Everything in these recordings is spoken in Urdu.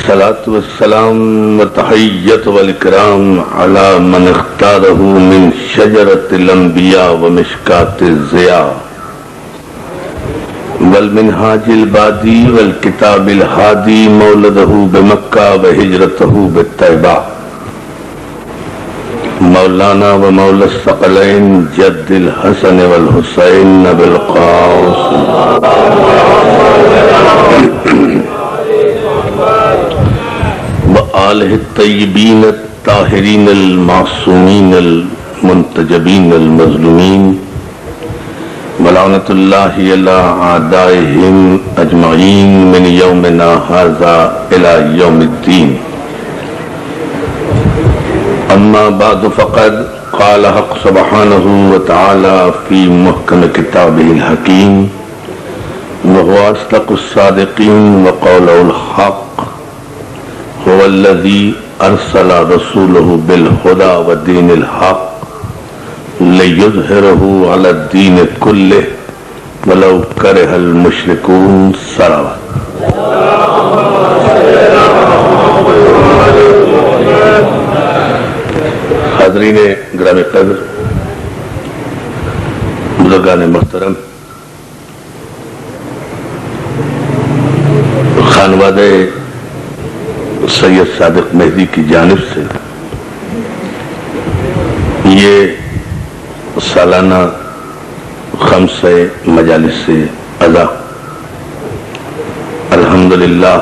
الصلاة والسلام والتحية والإكرام على من اختاره من شجرة الأنبياء ومشكاة الضياء والمنهاج البادي والكتاب الهادي مولده بمكة وهجرته بالطيبة مولانا ومولى الثقلين جد الحسن والحسين بالقاسم وآله الطيبين الطاهرين المعصومين المنتجبين المظلومين ولعنة الله على أعدائهم أجمعين من يومنا هذا إلى يوم الدين. أما بعد فقد قال حق سبحانه وتعالى في محكم كتابه الحكيم وهو أصدق الصادقين وقوله الحق هو الذي أرسل رسوله بالهدى ودين الحق ليظهره على الدين كله ولو كره المشركون صلوات. حاضرین گرامی قدر، بزرگان محترم، خانوادہ سید صادق مہدی کی جانب سے یہ سالانہ خمسہ مجالس ادا الحمدللہ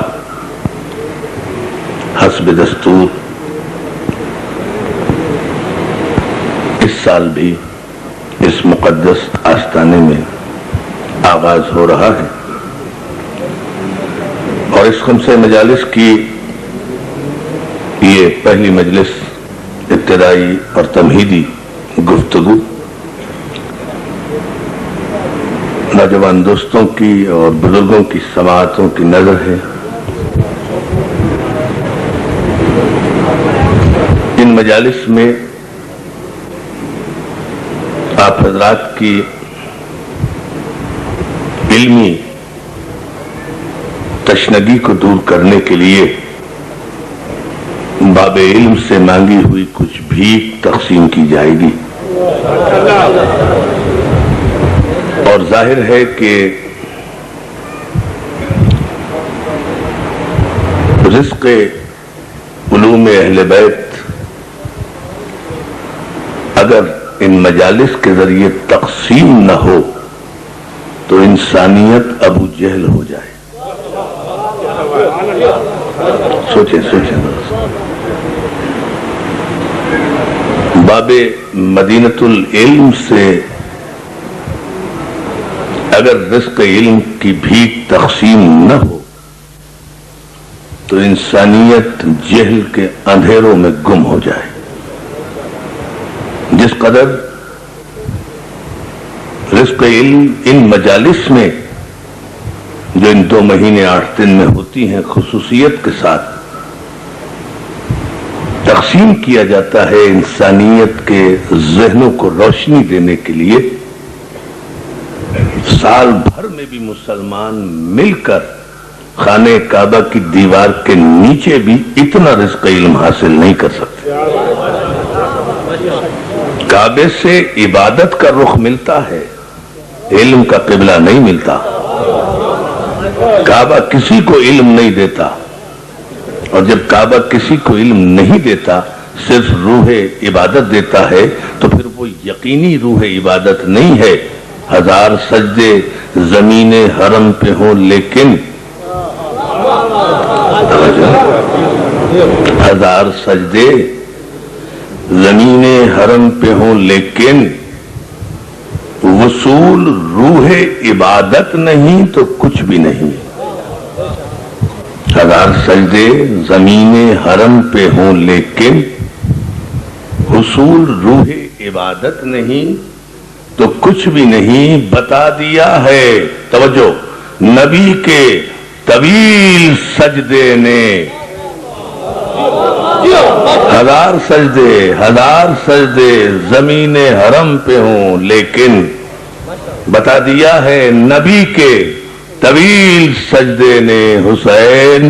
حسب دستور اس سال بھی اس مقدس آستانے میں آغاز ہو رہا ہے، اور اس خمسہ مجالس کی یہ پہلی مجلس ابتدائی اور تمہیدی گفتگو نوجوان دوستوں کی اور بزرگوں کی سماعتوں کی نظر ہے۔ ان مجالس میں آپ حضرات کی علمی تشنگی کو دور کرنے کے لیے باب علم سے مانگی ہوئی کچھ بھیک تقسیم کی جائے گی، اور ظاہر ہے کہ رزق علوم اہل بیت اگر ان مجالس کے ذریعے تقسیم نہ ہو تو انسانیت ابو جہل ہو جائے۔ سوچیں باب مدینۃ العلم سے اگر رزق علم کی بھیک تقسیم نہ ہو تو انسانیت جہل کے اندھیروں میں گم ہو جائے۔ جس قدر رزق علم ان مجالس میں جو ان 2 مہینے 8 دن میں ہوتی ہیں خصوصیت کے ساتھ تقسیم کیا جاتا ہے انسانیت کے ذہنوں کو روشنی دینے کے لیے، سال بھر میں بھی مسلمان مل کر خانہ کعبہ کی دیوار کے نیچے بھی اتنا رزق علم حاصل نہیں کر سکتے۔ کعبے سے عبادت کا رخ ملتا ہے، علم کا قبلہ نہیں ملتا۔ کعبہ کسی کو علم نہیں دیتا، اور جب کعبہ کسی کو علم نہیں دیتا، صرف روح عبادت دیتا ہے، تو پھر وہ یقینی روح عبادت نہیں ہے۔ 1000 سجدے زمین حرم پہ ہوں لیکن 1000 سجدے زمین حرم پہ ہوں لیکن وصول روح عبادت نہیں تو کچھ بھی نہیں۔ 1000 سجدے زمین حرم پہ ہوں لیکن حصول روح عبادت نہیں تو کچھ بھی نہیں۔ بتا دیا ہے، توجہ، نبی کے طویل سجدے نے 1000 سجدے زمین حرم پہ ہوں لیکن بتا دیا ہے نبی کے طویل سجدے نے حسین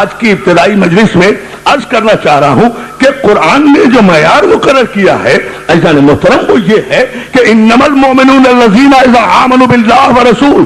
آج کی ابتدائی مجلس میں عرض کرنا چاہ رہا ہوں کہ قرآن نے جو معیار مقرر کیا ہے ایسا محترم وہ یہ ہے کہ انما المؤمنون الذین اذا آمنوا باللہ ورسول،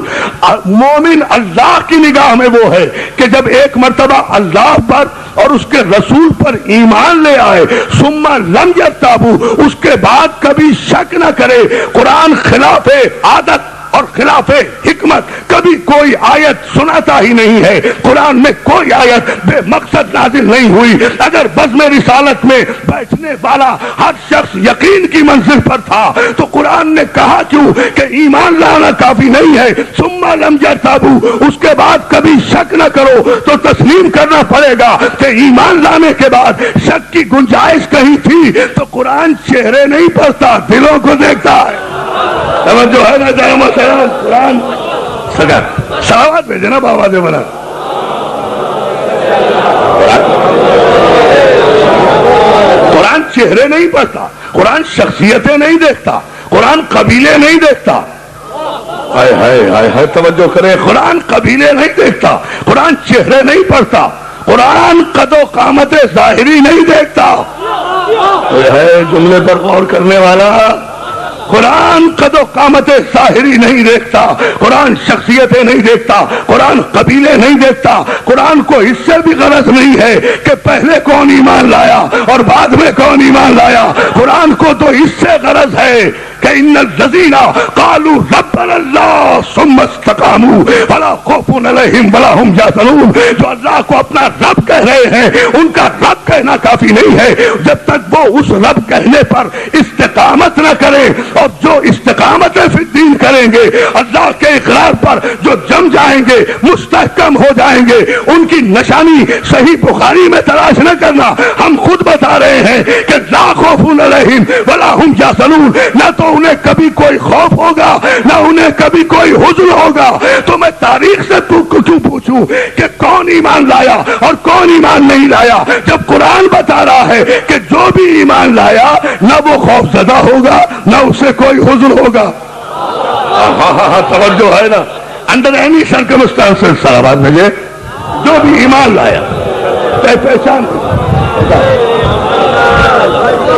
مومن اللہ کی نگاہ میں وہ ہے کہ جب ایک مرتبہ اللہ پر اور اس کے رسول پر ایمان لے آئے، ثم لم یرتابوا، اس کے بعد کبھی شک نہ کرے۔ قرآن خلاف عادت اور خلاف حکمت کبھی کوئی آیت سناتا ہی نہیں ہے۔ قرآن میں کوئی آیت بے مقصد نازل نہیں ہوئی۔ اگر بزم رسالت میں بیٹھنے والا ہر شخص یقین کی منزل پر تھا تو قرآن نے کہا کیوں کہ ایمان لانا کافی نہیں ہے، ثم لم یرتابوا، اس کے بعد کبھی شک نہ کرو، تو تسلیم کرنا پڑے گا کہ ایمان لانے کے بعد شک کی گنجائش کہیں تھی تو قرآن چہرے نہیں پڑھتا، دلوں کو دیکھتا ہے۔ جو ہے نا قرآن سگا سلامات بھیجے نا بابا دے بنا، قرآن چہرے نہیں پڑھتا، قرآن شخصیتیں نہیں دیکھتا، قرآن قبیلے نہیں دیکھتا۔ ہائے ہائے ہائے ہائے توجہ کرے، قرآن قبیلے نہیں دیکھتا، قرآن چہرے نہیں پڑھتا، قرآن قد و قامت ظاہری نہیں دیکھتا۔ ہے جملے پر غور کرنے والا، قرآن قد و قامت ظاہری نہیں دیکھتا، قرآن شخصیتیں نہیں دیکھتا، قرآن قبیلے نہیں دیکھتا۔ قرآن کو اس سے بھی غرض نہیں ہے کہ پہلے کون ایمان لایا اور بعد میں کون ایمان لایا، قرآن کو تو اس سے غرض ہے کہ ان الذین قالوا ربنا اللہ ثم استقاموا فلا خوف علیہم ولا هم یحزنون، جو اللہ کو اپنا رب کہہ رہے ہیں ان کا رب کہنا کافی نہیں ہے جب تک وہ اس رب کہنے پر استقامت نہ کرے، اور جو استقامت فی الدین کریں گے، اللہ کے اقرار پر جو جم جائیں گے، مستحکم ہو جائیں گے، ان کی نشانی صحیح بخاری میں تلاش نہ کرنا، ہم خود بتا رہے ہیں کہ لا خوف علیہم ولا هم یحزنون، نہ تو انہیں کبھی کوئی خوف ہوگا نہ انہیں کبھی کوئی حزن ہوگا۔ تو میں تاریخ سے کیوں پوچھوں کہ کون ایمان لایا اور کون ایمان نہیں لایا، جب قرآن بتا رہا ہے کہ جو بھی ایمان لایا نہ وہ خوف زدہ ہوگا نہ اسے کوئی حزن ہوگا۔ توجہ ہے نا، انڈر اینی سرکمسٹانسز صحابات بھیجے، جو بھی ایمان لایا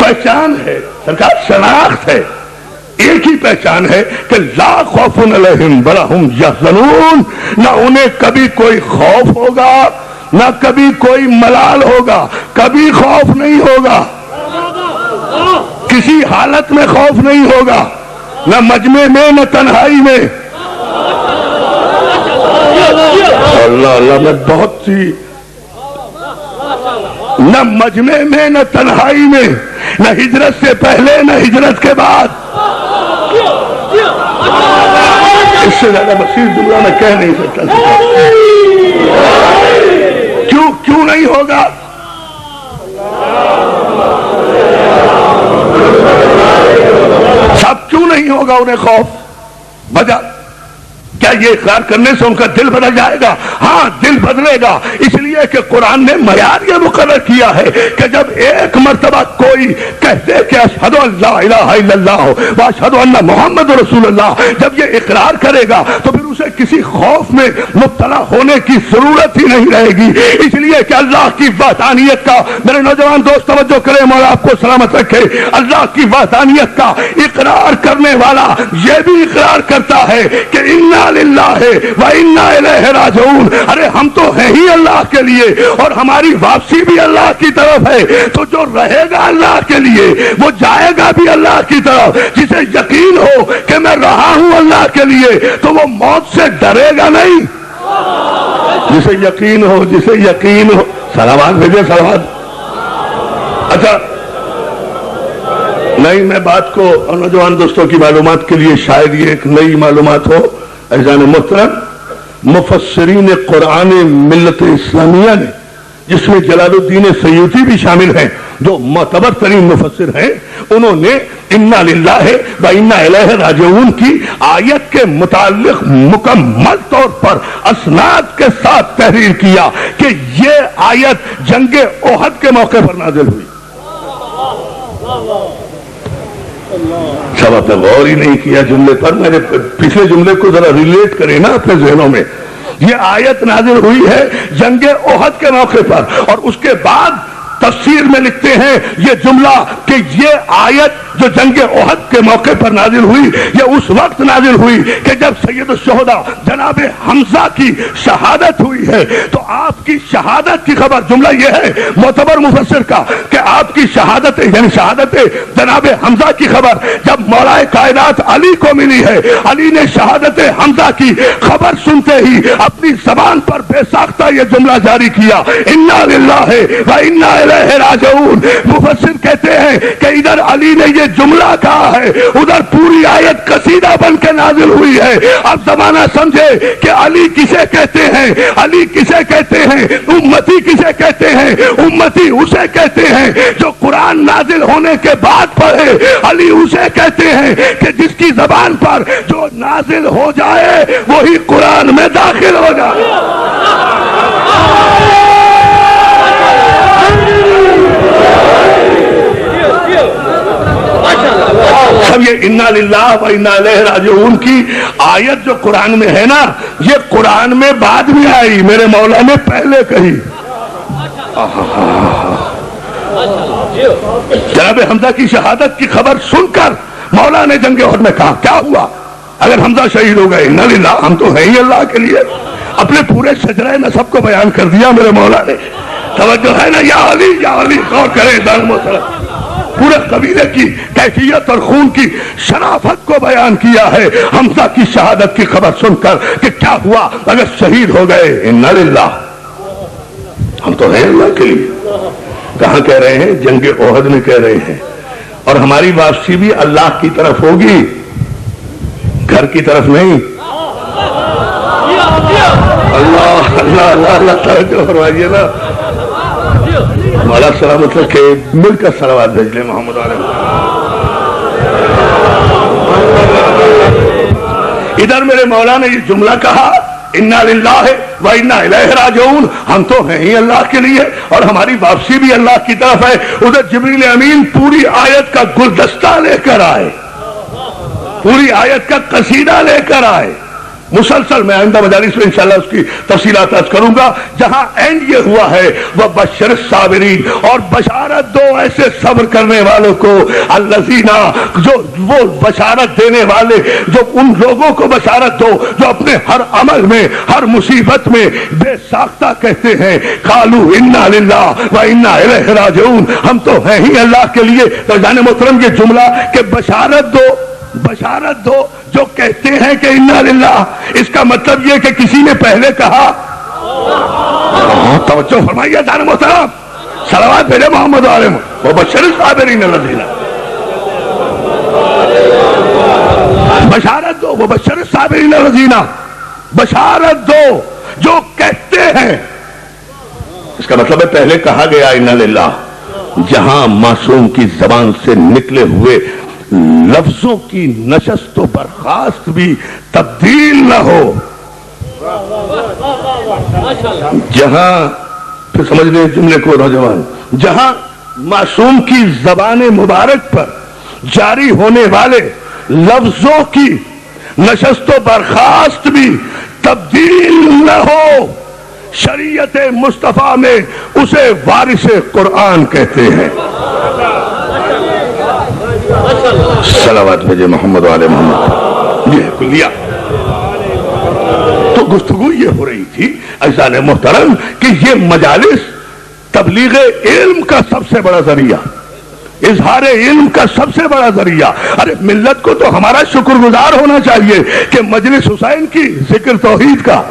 پہچان ہے، سرکار شناخت ہے، ایک ہی پہچان ہے کہ لا خوف علیہم ولا هم یحزنون، نہ انہیں کبھی کوئی خوف ہوگا نہ کبھی کوئی ملال ہوگا، کبھی خوف نہیں ہوگا، کسی حالت میں خوف نہیں ہوگا، نہ مجمع میں نہ تنہائی میں۔ اللہ اللہ، میں بہت سی، نہ مجمع میں نہ تنہائی میں، نہ ہجرت سے پہلے نہ ہجرت کے بعد۔ اس سے زیادہ بصیر جملہ میں کہہ نہیں سکتا۔ کیوں نہیں ہوگا؟ سب کیوں نہیں ہوگا انہیں خوف؟ وجہ کیا یہ اقرار کرنے سے ان کا دل بدل جائے گا؟ ہاں دل بدلے گا، اس لیے کہ قرآن نے معیار یہ مقرر کیا ہے کہ جب ایک مرتبہ کوئی کہتے کہ اشہد ان لا الہ الا اللہ واشہد ان محمد رسول اللہ، جب یہ اقرار کرے گا تو پھر اسے کسی خوف میں مبتلا ہونے کی ضرورت ہی نہیں رہے گی، اس لیے کہ اللہ کی وحدانیت کا، میرے نوجوان دوست توجہ کریں، مولا آپ کو سلامت رکھے، اللہ کی وحدانیت کا اقرار کرنے والا یہ بھی اقرار کرتا ہے کہ انا للہ و انا الیہ راجعون، ارے ہم تو ہیں ہی اللہ کے لیے اور ہماری واپسی بھی اللہ کی طرف ہے، تو جو رہے گا اللہ کے لیے وہ جائے گا بھی اللہ کی طرف۔ جسے یقین ہو کہ میں رہا ہوں اللہ کے لیے تو وہ موت سے ڈرے گا نہیں، جسے یقین ہو، جسے یقین ہو۔ سلامات بھیجے، سلامات۔ اچھا نہیں، میں بات کو نوجوان دوستوں کی معلومات کے لیے شاید یہ ایک نئی معلومات ہو، عزیزان محترم، مفسرین قرآن ملت اسلامیہ نے، جس میں جلال الدین سیوطی بھی شامل ہیں جو معتبر ترین مفسر ہیں، انہوں نے انا للہ و انا الیہ راجعون کی آیت کے متعلق مکمل طور پر اسناد کے ساتھ تحریر کیا کہ یہ آیت جنگ احد کے موقع پر نازل ہوئی۔ سب آپ نے غور ہی نہیں کیا جملے پر، میرے پچھلے جملے کو ذرا ریلیٹ کریں نا اپنے ذہنوں میں یہ آیت نازل ہوئی ہے جنگ احد کے موقع پر، اور اس کے بعد تفسیر میں لکھتے ہیں یہ جملہ کہ یہ آیت جو جنگ احد کے موقع پر نازل ہوئی یہ اس وقت نازل ہوئی کہ جب سید الشہداء جناب حمزہ کی شہادت ہوئی ہے، تو آپ کی شہادت کی خبر، جملہ یہ ہے معتبر مفسر کا کہ آپ کی شہادت یعنی شہادت جناب حمزہ کی خبر جب مولا کائنات علی کو ملی ہے، علی نے شہادت حمزہ کی خبر سنتے ہی اپنی زبان پر بے ساختہ یہ جملہ جاری کیا، انا للہ و انا الیہ راجعون۔ مفسر کہتے ہیں کہ ادھر علی نے یہ جملہ کہا ہے، ادھر پوری آیت قصیدہ بن کے نازل ہوئی ہے۔ اب زمانہ سمجھے کہ علی کسے کہتے ہیں، علی کسے کہتے ہیں، امتی کسے کہتے ہیں، امتی اسے کہتے ہیں جو قرآن نازل ہونے کے بعد پڑھے، علی اسے کہتے ہیں کہ جس کی زبان پر جو نازل ہو جائے وہی قرآن میں داخل ہو جائے۔ اب یہ انا للہ و انا الیہ راجعون کی آیت جو قرآن میں ہے نا، یہ قرآن میں بعد میں آئی، میرے مولا نے پہلے کہی۔ جناب حمزہ کی شہادت کی خبر سن کر مولا نے جنگ احد میں کہا کیا ہوا اگر حمزہ شہید ہو گئے؟ انا للہ، ہم تو ہیں ہی اللہ کے لیے۔ اپنے پورے شجرہ نسب کو بیان کر دیا میرے مولا نے۔ توجہ ہے نا، یا علی غور کریں دار محترم، پورے قبیلے کی کیفیت اور خون کی شرافت کو بیان کیا ہے حمزہ کی شہادت کی خبر سن کر کہ کیا ہوا اگر شہید ہو گئے؟ انا للہ، ہم تو ہیں اللہ کے لیے۔ کہاں کہہ رہے ہیں؟ جنگ احد میں کہہ رہے ہیں، اور ہماری واپسی بھی اللہ کی طرف ہوگی، گھر کی طرف نہیں۔ اللہ اللہ اللہ اللہ توجہ فرمائیے نا، مولا سلامت رکھے، مل کر صلوات بھیج لیں محمد علیہ۔ ادھر میرے مولا نے یہ جملہ کہا انا للہ و انا الیہ راجعون، ہم تو ہیں ہی اللہ کے لیے اور ہماری واپسی بھی اللہ کی طرف ہے۔ ادھر جبریل امین پوری آیت کا گلدستہ لے کر آئے، پوری آیت کا قصیدہ لے کر آئے مسلسل۔ میں آئندہ مجالس میں انشاءاللہ اس کی تفصیلات عرض کروں گا۔ جہاں اینڈ یہ ہوا ہے وَبَشِّرِ الصَّابِرِينَ، اور بشارت دو ایسے صبر کرنے والوں کو، الذین، جو وہ بشارت دینے والے، جو ان لوگوں کو بشارت دو جو اپنے ہر عمل میں، ہر مصیبت میں بے ساختہ کہتے ہیں قالوا انا للہ و انا الیہ راجعون، ہم تو ہیں ہی اللہ کے لیے۔ تو جان محترم یہ جملہ کہ بشارت دو، بشارت دو جو کہتے ہیں کہ انا للہ، اس کا مطلب یہ کہ کسی نے پہلے کہا۔ توجہ فرمائیے جان محترم، صلوات بھیجے محمد علیہ وبشر الصابرین الذین، بشارت دو وبشر الصابرین الذین، بشارت دو جو کہتے ہیں، اس کا مطلب ہے پہلے کہا گیا انا للہ، جہاں معصوم کی زبان سے نکلے ہوئے لفظوں کی نشست و برخاست بھی تبدیل نہ ہو، جہاں، پھر سمجھ لیں جملے کو نوجوان، جہاں معصوم کی زبان مبارک پر جاری ہونے والے لفظوں کی نشست و برخاست بھی تبدیل نہ ہو، شریعت مصطفیٰ میں اسے وارث قرآن کہتے ہیں۔ صلوات بھیجے محمد علیہ محمد۔ یہ کلیہ تو گفتگو یہ ہو رہی تھی عزیزان محترم کہ یہ مجالس تبلیغ علم کا سب سے بڑا ذریعہ، اظہار علم کا سب سے بڑا ذریعہ۔ ارے ملت کو تو ہمارا شکر گزار ہونا چاہیے کہ مجلس حسین کی ذکر توحید کا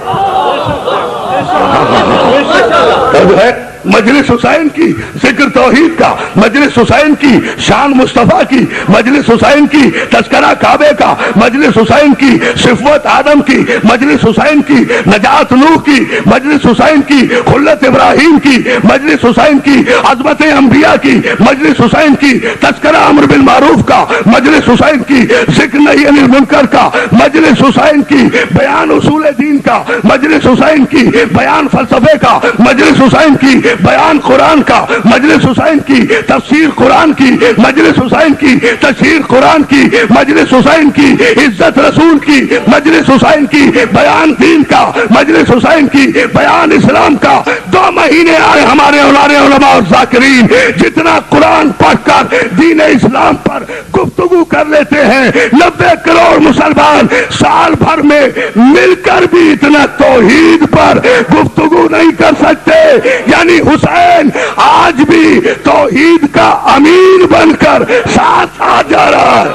جو ہے، مجلس حسین کی ذکر توحید کا، مجلس حسین کی شان مصطفیٰ کی، مجلس حسین کی تذکرہ کعبے کا، مجلس حسین کی صفوت آدم کی، مجلس حسین کی نجات نوح کی، مجلس حسین کی خلت ابراہیم کی، مجلس حسین کی عظمت انبیاء کی، مجلس حسین کی تذکرہ امر بالمعروف کا، مجلس حسین کی ذکر نہی عن المنکر کا، مجلس حسین کی بیان اصول دین کا، مجلس حسین کی بیان فلسفے کا، مجلس حسین کی بیان قرآن کا، مجلس حسین کی تفسیر قرآن کی، مجلس حسین کی تشہیر قرآن کی، مجلس حسین کی عزت رسول کی، مجلس حسین کی بیان دین کا، مجلس حسین کی بیان اسلام کا۔ 2 مہینے آئے ہمارے علماء اور ذاکرین جتنا قرآن پڑھ کر دین اسلام پر گفتگو کر لیتے ہیں 90 کروڑ مسلمان سال بھر میں مل کر بھی اتنا توحید پر گفتگو نہیں کر سکتے۔ یعنی حسین آج بھی توحید کا امین بن کر ساتھ آ جا رہا ہے۔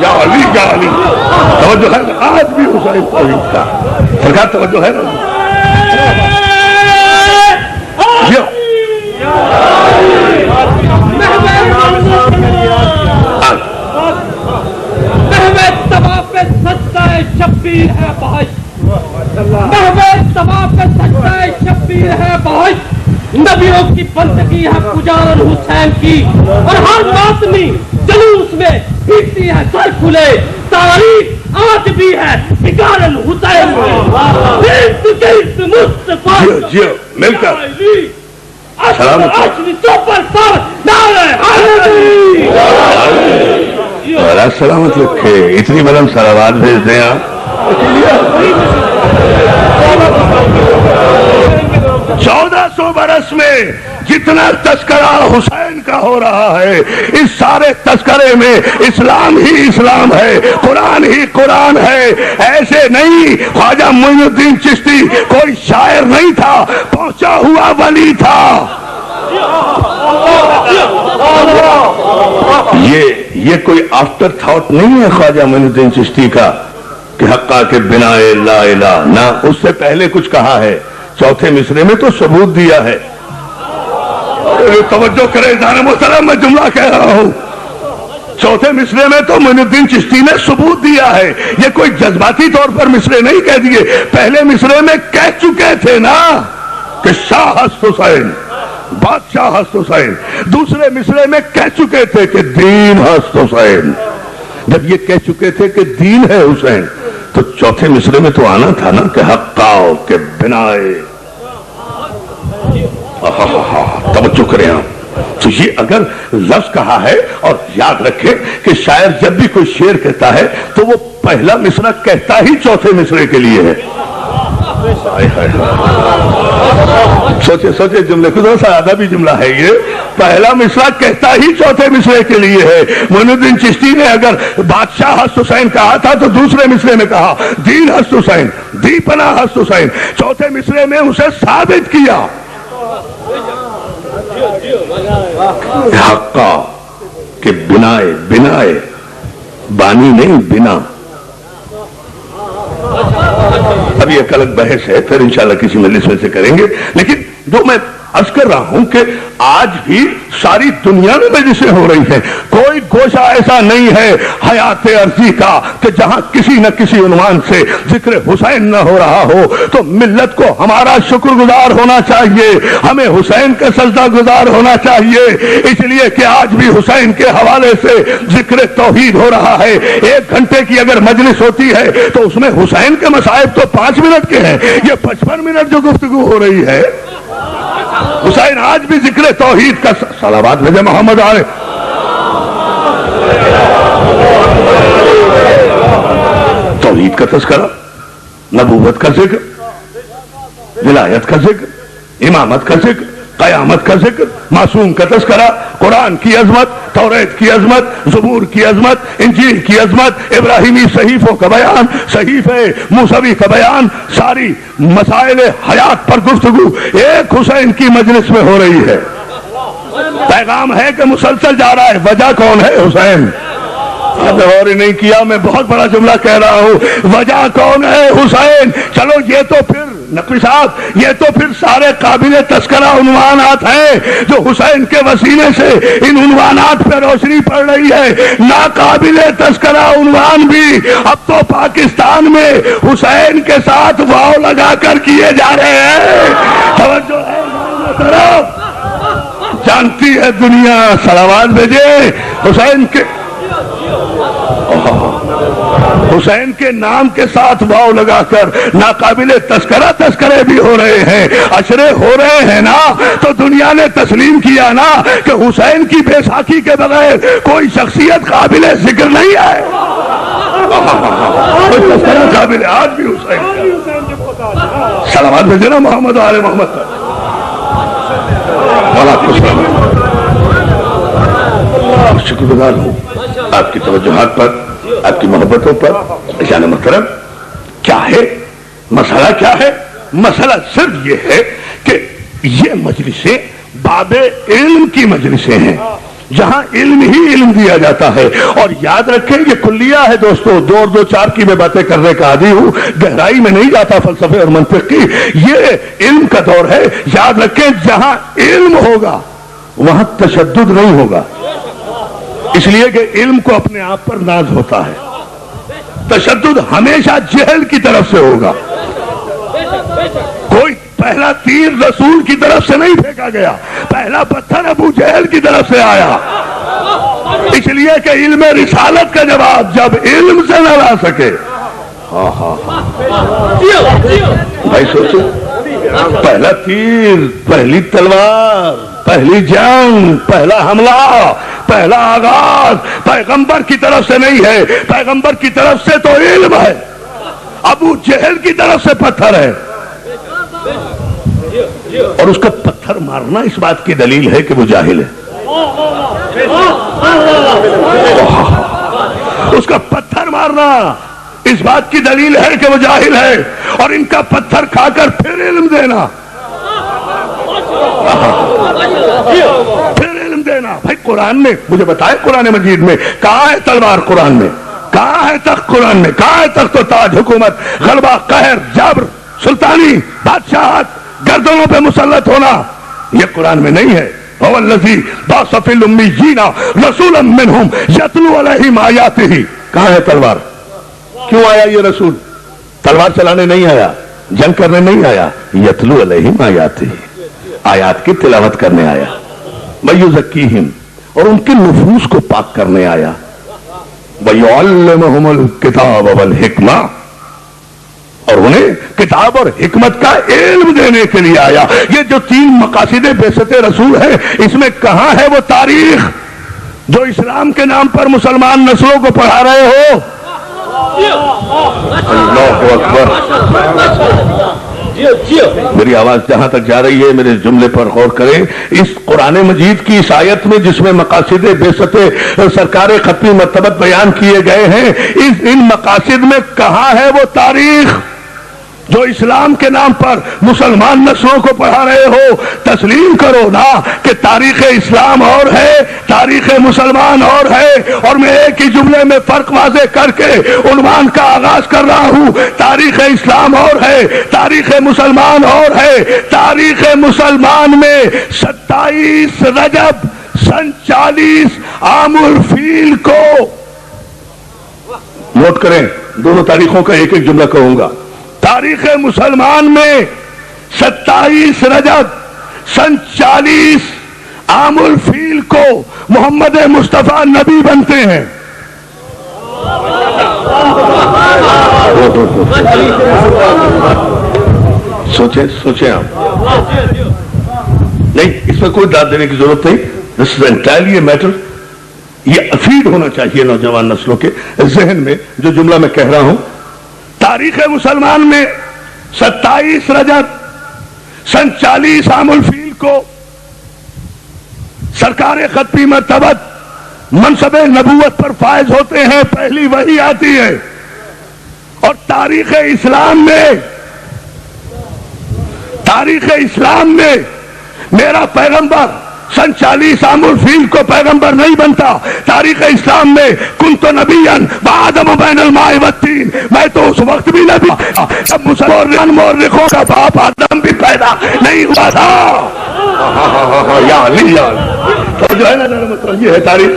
یا علی یا علی، توجہ ہے، آج بھی حسین توحید کا سرکار، توجہ ہے نا؟ شبیر ہے بحث، محوِ ثواب پہ سجدہ شبیر ہے بحث، نبیوں کی بندگی ہے پجارن حسین کی، اور ہر ماتمی جلوس میں پھرتی ہے سر کھلے، تاریخ آج بھی ہے پجارن حسین میں۔ جیو مل کر سلامت رکھے، اتنی بلند صلوات بھیج دیں آپ۔ 1400 برس میں جتنا تذکرہ حسین کا ہو رہا ہے، اس سارے تذکرے میں اسلام ہی اسلام ہے، قرآن ہی قرآن ہے۔ ایسے نہیں خواجہ معین الدین چشتی کوئی شاعر نہیں تھا، پہنچا ہوا ولی تھا۔ یہ کوئی آفٹر تھاٹ نہیں ہے خواجہ معین الدین چشتی کا کہ حقا کے بنا لا الہ، نہ، اس سے پہلے کچھ کہا ہے، چوتھے مصرے میں تو ثبوت دیا ہے۔ توجہ کرے جان محترم، میں جملہ کہہ رہا ہوں، چوتھے مصرے میں تو معین الدین چشتی نے ثبوت دیا ہے، یہ کوئی جذباتی طور پر مصرے نہیں کہہ دیے، پہلے مصرے میں کہہ چکے تھے نا کہ شاہ ہست حسین، بادشاہ ہست حسین۔ دوسرے مصرے میں کہہ چکے تھے کہ دین ہست حسین۔ جب یہ کہہ چکے تھے کہ دین ہے حسین، تو چوتھے مصرے میں تو آنا تھا نا کہ حقاؤ کے بنائے۔ توجہ کریں آپ، تو یہ اگر لفظ کہا ہے، اور یاد رکھیں کہ شاعر جب بھی کوئی شعر کہتا ہے تو وہ پہلا مصرع کہتا ہی چوتھے مصرے کے لیے ہے۔ سوچے جملے کو، ذرا سا ادبی جملہ ہے یہ، پہلا مصرع کہتا ہی چوتھے مصرے کے لیے ہے۔ معین الدین چشتی نے اگر بادشاہ ہست حسین کہا تھا تو دوسرے مصرے میں کہا دین ہست حسین، دی پناہ ہست حسین، چوتھے مصرے میں اسے ثابت کیا۔ حقا کہ بنائے بانی نہیں، بنا۔ اب یہ ایک الگ بحث ہے، پھر انشاءاللہ کسی مجلس میں سے کریں گے، لیکن جو میں عرض کر رہا ہوں کہ آج بھی ساری دنیا میں مجلسیں ہو رہی ہیں، کوئی گوشہ ایسا نہیں ہے حیات عرضی کا کہ جہاں کسی نہ کسی عنوان سے ذکر حسین نہ ہو رہا ہو۔ تو ملت کو ہمارا شکر گزار ہونا چاہیے، ہمیں حسین کا سجدہ گزار ہونا چاہیے، اس لیے کہ آج بھی حسین کے حوالے سے ذکر توحید ہو رہا ہے۔ 1 گھنٹے کی اگر مجلس ہوتی ہے تو اس میں حسین کے مصائب تو 5 منٹ کے ہیں، یہ 55 منٹ جو گفتگو ہو رہی ہے، حسین آج بھی ذکر توحید کا۔ صلوات بھیجے محمد آئے۔ توحید کا تذکرہ، نبوت کا ذکر، ولایت کا ذکر، امامت کا ذکر، قیامت کا ذکر، معصوم کا تذکرہ، قرآن کی عظمت، توریت کی عظمت، زبور کی عظمت، انجیل کی عظمت، ابراہیمی صحیفوں کا بیان، صحیفہ موسوی کا بیان، ساری مسائل حیات پر گفتگو ایک حسین کی مجلس میں ہو رہی ہے۔ پیغام ہے کہ مسلسل جا رہا ہے، وجہ کون ہے؟ حسین۔ اور ہی نہیں کیا، میں بہت بڑا جملہ کہہ رہا ہوں، وجہ کون ہے؟ حسین۔ چلو یہ تو پھر نقوی صاحب، یہ تو پھر سارے قابل تذکرہ عنوانات ہیں جو حسین کے وسیلے سے ان عنوانات پہ روشنی پڑ رہی ہے۔ ناقابل تذکرہ عنوان بھی اب تو پاکستان میں حسین کے ساتھ واو لگا کر کیے جا رہے ہیں۔ توجہ ہے طرف، جانتی ہے دنیا۔ صلوات بھیجے حسین کے۔ حسین کے نام کے ساتھ واو لگا کر ناقابل تذکرے بھی ہو رہے ہیں، اشرے ہو رہے ہیں نا، تو دنیا نے تسلیم کیا نا کہ حسین کی بیساکھی کے بغیر کوئی شخصیت قابل ذکر نہیں ہے۔ کوئی تذکرہ قابل آج بھی حسین کا۔ سلامات بھیجے نا محمد آل محمد کا۔ شکر گزار ہوں آپ کی توجہات پر، آپ کی محبتوں پر۔ جان محترم، کیا ہے مسئلہ؟ کیا ہے مسئلہ؟ صرف یہ ہے کہ یہ مجلسیں باب علم کی مجلسیں ہیں، جہاں علم ہی علم دیا جاتا ہے۔ اور یاد رکھیں یہ کلیہ ہے دوستو، دو چار کی میں باتیں کرنے کا عادی ہوں، گہرائی میں نہیں جاتا فلسفے اور منطق کی۔ یہ علم کا دور ہے، یاد رکھیں جہاں علم ہوگا وہاں تشدد نہیں ہوگا، اس لیے کہ علم کو اپنے آپ پر ناز ہوتا ہے۔ تشدد ہمیشہ جہل کی طرف سے ہوگا۔ کوئی پہلا تیر رسول کی طرف سے نہیں پھینکا گیا، پہلا پتھر ابو جہل کی طرف سے آیا، اس لیے کہ علم رسالت کا جواب جب علم سے نہ لا سکے۔ بھائی سوچو، پہلا تیر، پہلی تلوار، پہلی جنگ، پہلا حملہ، پہلا آغاز پیغمبر کی طرف سے نہیں ہے، پیغمبر کی طرف سے تو علم ہے، ابو جہل کی طرف سے پتھر ہے۔ اور اس کا پتھر مارنا اس بات کی دلیل ہے کہ وہ جاہل ہے۔ اس کا پتھر مارنا اس بات کی دلیل ہے کہ وہ جاہل ہے، اور ان کا پتھر کھا کر پھر علم دینا، پھر علم دینا۔ بھائی قرآن میں مجھے بتائے، قرآن مجید میں کہاں ہے تلوار؟ قرآن میں کہاں ہے تخت؟ قرآن میں کہاں ہے تخت و تاج، حکومت، غلبہ، قہر، جبر، سلطانی، بادشاہت، گردنوں پہ مسلط ہونا؟ یہ قرآن میں نہیں ہے۔ هو الذی بعث فی الامیین رسولا منہم یتلو علیہم آیاتہ۔ کہاں ہے تلوار؟ کیوں آیا یہ رسول؟ تلوار چلانے نہیں آیا، جنگ کرنے نہیں آیا، یتلو علیہم آیاتہ، آیات کی تلاوت کرنے آیا۔ ویزکیہم، اور ان کے نفوس کو پاک کرنے آیا۔ ویعلمہم الکتاب والحکمہ، اور انہیں کتاب اور حکمت کا علم دینے کے لیے آیا۔ یہ جو تین مقاصد بعثت رسول ہے، اس میں کہاں ہے وہ تاریخ جو اسلام کے نام پر مسلمان نسلوں کو پڑھا رہے ہو؟ اللہ اکبر۔ میری آواز جہاں تک جا رہی ہے میرے جملے پر غور کریں۔ اس قرآن مجید کی اس آیت میں جس میں مقاصد بعثت سرکار ختمی مرتبت بیان کیے گئے ہیں، ان مقاصد میں کہاں ہے وہ تاریخ جو اسلام کے نام پر مسلمان نسلوں کو پڑھا رہے ہو؟ تسلیم کرو نا کہ تاریخ اسلام اور ہے، تاریخ مسلمان اور ہے۔ اور میں ایک ہی جملے میں فرق واضح کر کے عنوان کا آغاز کر رہا ہوں۔ تاریخ اسلام اور ہے، تاریخ مسلمان اور ہے۔ تاریخ مسلمان میں 27 رجب سن 40 عام الفیل کو، نوٹ کریں دونوں تاریخوں کا ایک ایک جملہ کہوں گا۔ تاریخ مسلمان میں 27 رجب سن 40 عام الفیل کو محمد مصطفیٰ نبی بنتے ہیں۔ سوچیں آپ، نہیں اس میں کوئی داد دینے کی ضرورت نہیں۔ دس از انٹائرلی اے میٹر، یہ فیڈ ہونا چاہیے نوجوان نسلوں کے ذہن میں جو جملہ میں کہہ رہا ہوں۔ تاریخ مسلمان میں 27 رجب سن 40 عام الفیل کو سرکار ختمی مرتبت منصب نبوت پر فائز ہوتے ہیں، پہلی وحی آتی ہے۔ اور تاریخ اسلام میں میرا پیغمبر سن 40 عام الفیل کو پیغمبر نہیں بنتا۔ تاریخ اسلام میں کنت نبیا وآدم بین الماء والطین، میں تو اس وقت بھی نبی جب مسلمان مورخوں کا باپ آدم بھی پیدا نہیں ہوا تھا۔ یا علی یا تو جو ہے نا مطلب یہ ہے تاریخ۔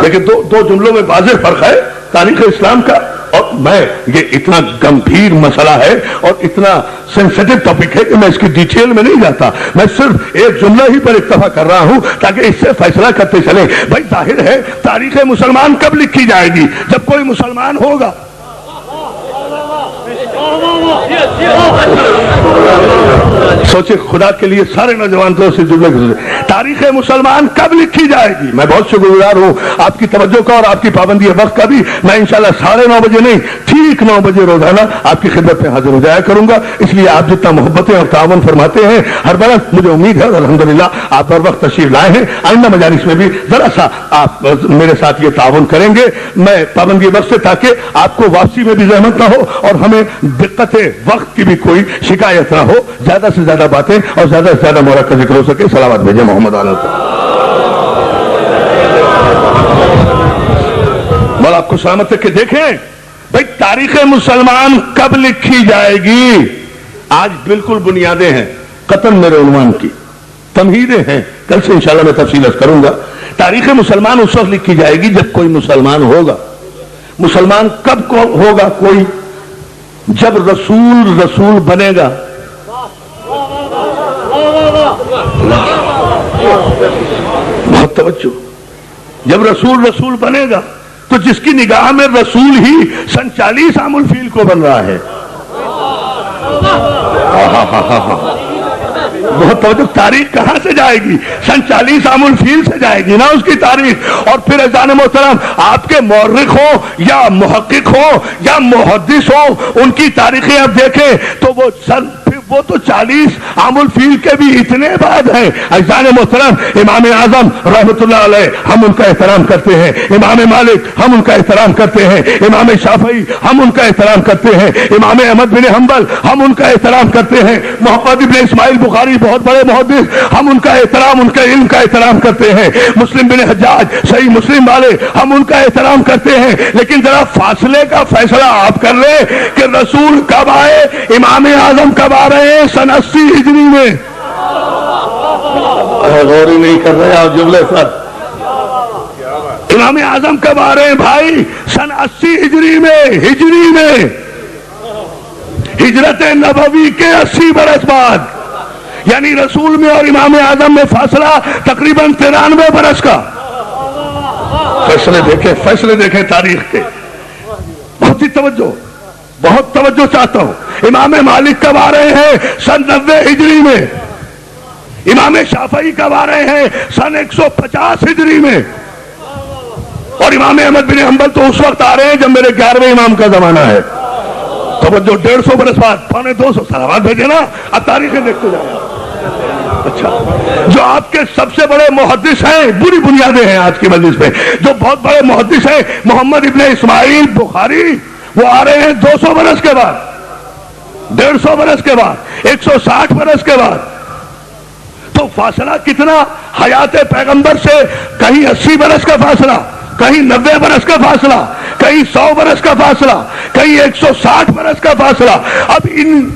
لیکن دو جملوں میں واضح فرق ہے تاریخ اسلام کا اور میں یہ اتنا گمبھیر مسئلہ ہے اور اتنا سینسیٹیو ٹاپک ہے کہ میں اس کی ڈیٹیل میں نہیں جاتا. میں صرف ایک جملہ ہی پر اکتفا کر رہا ہوں تاکہ اس سے فیصلہ کرتے چلیں. بھائی ظاہر ہے تاریخ مسلمان کب لکھی جائے گی؟ جب کوئی مسلمان ہوگا. سوچے خدا کے لیے سارے نوجوان تو سے جملے تاریخ مسلمان کب لکھی جائے گی؟ میں بہت شکر گزار ہوں آپ کی توجہ کا اور آپ کی پابندی وقت کا بھی. میں انشاءاللہ 9:30 بجے نہیں ٹھیک 9 بجے روزانہ آپ کی خدمت میں حاضر ہو جایا کروں گا. اس لیے آپ جتنا محبتیں اور تعاون فرماتے ہیں ہر برس مجھے امید ہے اور الحمدللہ آپ بر وقت تشریف لائے ہیں. آئندہ مجالس میں بھی ذرا سا آپ میرے ساتھ یہ تعاون کریں گے میں پابندی وقت سے تاکہ آپ کو واپسی میں بھی زحمت نہ ہو اور ہمیں دقت وقت کی بھی کوئی شکایت نہ ہو. زیادہ سے زیادہ باتیں اور زیادہ سے زیادہ مورخ کا ذکر ہو سکے. صلوات بھیجیں محمد علیہ. مولا آپ کو سلامت ہے کہ دیکھیں بھائی تاریخ مسلمان کب لکھی جائے گی. آج بالکل بنیادیں ہیں قطن میرے عنوان کی تمہیدیں ہیں. کل سے انشاءاللہ میں تفصیل کروں گا. تاریخ مسلمان اس وقت لکھی جائے گی جب کوئی مسلمان ہوگا. مسلمان کب کو ہوگا کوئی؟ جب رسول بنے گا. بہت توجہ. جب رسول بنے گا تو جس کی نگاہ میں رسول ہی 40 عام الفیل کو بن رہا ہے. بہت توجہ. تاریخ کہاں سے جائے گی؟ 40 عام الفیل سے جائے گی نا اس کی تاریخ. اور پھر عزیزان محترم آپ کے مورخ ہو یا محقق ہو یا محدث ہو ان کی تاریخیں آپ دیکھیں تو وہ تو 40 عام الفیل کے بھی اتنے بعد ہیں. عزیزان محترم امام اعظم رحمت اللہ علیہ ہم ان کا احترام کرتے ہیں. امام مالک ہم ان کا احترام کرتے ہیں. امام شافعی ہم ان کا احترام کرتے ہیں. امام احمد بن حنبل ہم ان کا احترام کرتے ہیں. محمد ابن اسماعیل بخاری بہت بڑے محدث ہم ان کا احترام ان کے علم کا احترام کرتے ہیں. مسلم بن حجاج صحیح مسلم والے ہم ان کا احترام کرتے ہیں. لیکن ذرا فاصلے کا فیصلہ آپ کر لیں کہ رسول کب آئے, امام اعظم کب آ رہے ہیں؟ 80 ہجری میں. غور ہی نہیں کر رہے آپ جملے پر. امام اعظم کب آ رہے ہیں بھائی؟ 80 ہجری میں ہجرت نبوی کے 80 برس بعد. یعنی رسول میں اور امام اعظم میں فاصلہ تقریباً 93 برس کا. فیصلے دیکھیں تاریخ کے. بہت ہی بہت توجہ چاہتا ہوں. امام مالک کب آ رہے ہیں؟ 90 ہجری میں. امام شافعی کب آ رہے ہیں؟ 150 ہجری میں. اور امام احمد بن حنبل تو اس وقت آ رہے ہیں جب میرے 11ویں امام کا زمانہ ہے. توجہ 150 برس بعد 250. سلامات بھیجے نا. اب تاریخیں دیکھتے جائیں. اچھا جو آپ کے سب سے بڑے محدث ہیں, بری بنیادیں ہیں آج کی مجلس میں, جو بہت بڑے محدث ہیں محمد ابن اسماعیل بخاری وہ آ رہے ہیں 200 برس کے بعد, 150 برس کے بعد, 160 برس کے بعد. تو فاصلہ کتنا حیات پیغمبر سے؟ کہیں 80 برس کا فاصلہ, کہیں 90 برس کا فاصلہ, کہیں 100 برس کا فاصلہ, کہیں 160 برس کا فاصلہ. اب ان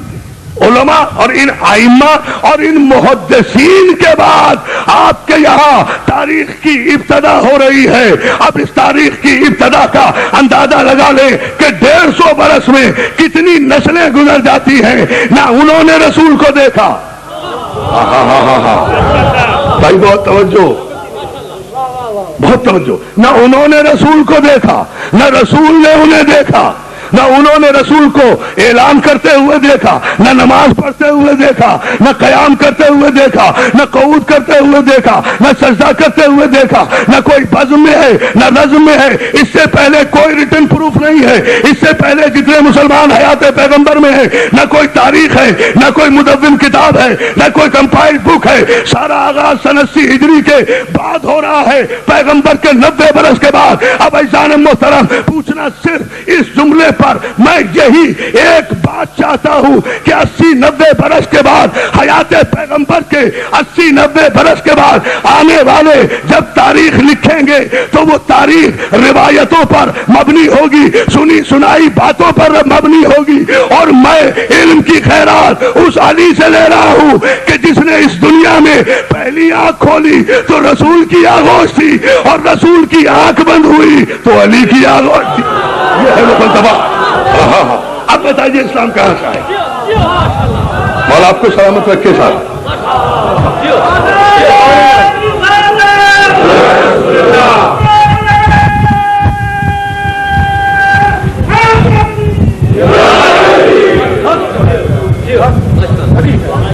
علماء اور ان ائمہ اور ان محدثین کے بعد آپ کے یہاں تاریخ کی ابتدا ہو رہی ہے. اب اس تاریخ کی ابتدا کا اندازہ لگا لیں کہ 150 برس میں کتنی نسلیں گزر جاتی ہیں. نہ انہوں نے رسول کو دیکھا. بھائی بہت توجہ. نہ انہوں نے رسول کو دیکھا, نہ رسول نے انہیں دیکھا. نہ انہوں نے رسول کو اعلان کرتے ہوئے دیکھا, نہ نماز پڑھتے ہوئے دیکھا, نہ قیام کرتے ہوئے دیکھا, نہ قعود کرتے ہوئے دیکھا, نہ سجدہ کرتے ہوئے دیکھا, نہ کوئی بزم میں ہے نہ نظم میں ہے. اس سے پہلے کوئی ریٹن پروف نہیں ہے. اس سے پہلے جتنے مسلمان حیات پیغمبر میں ہیں نہ کوئی تاریخ ہے, نہ کوئی مدون کتاب ہے, نہ کوئی کمپائلڈ بک ہے. سارا آغاز 80 ہجری کے بعد ہو رہا ہے, پیغمبر کے 90 برس کے بعد. اب عزیزان محترم پوچھنا صرف اس جملے میں یہی ایک بات چاہتا ہوں کہ 80-90 برس کے بعد حیات پیغمبر کے 80-90 برس کے بعد آنے والے جب تاریخ لکھیں گے تو وہ تاریخ روایتوں پر مبنی ہوگی, سنی سنائی باتوں پر مبنی ہوگی. اور میں علم کی خیرات اس علی سے لے رہا ہوں کہ جس نے اس دنیا میں پہلی آنکھ کھولی تو رسول کی آغوش تھی, اور رسول کی آنکھ بند ہوئی تو علی کی آغوش تھی. یہ ہے وہ فلسفہ. ہاں ہاں, اب بتائیے اسلام کہاں سے ہے؟ مولا آپ کو سلامت رکھے صاحب.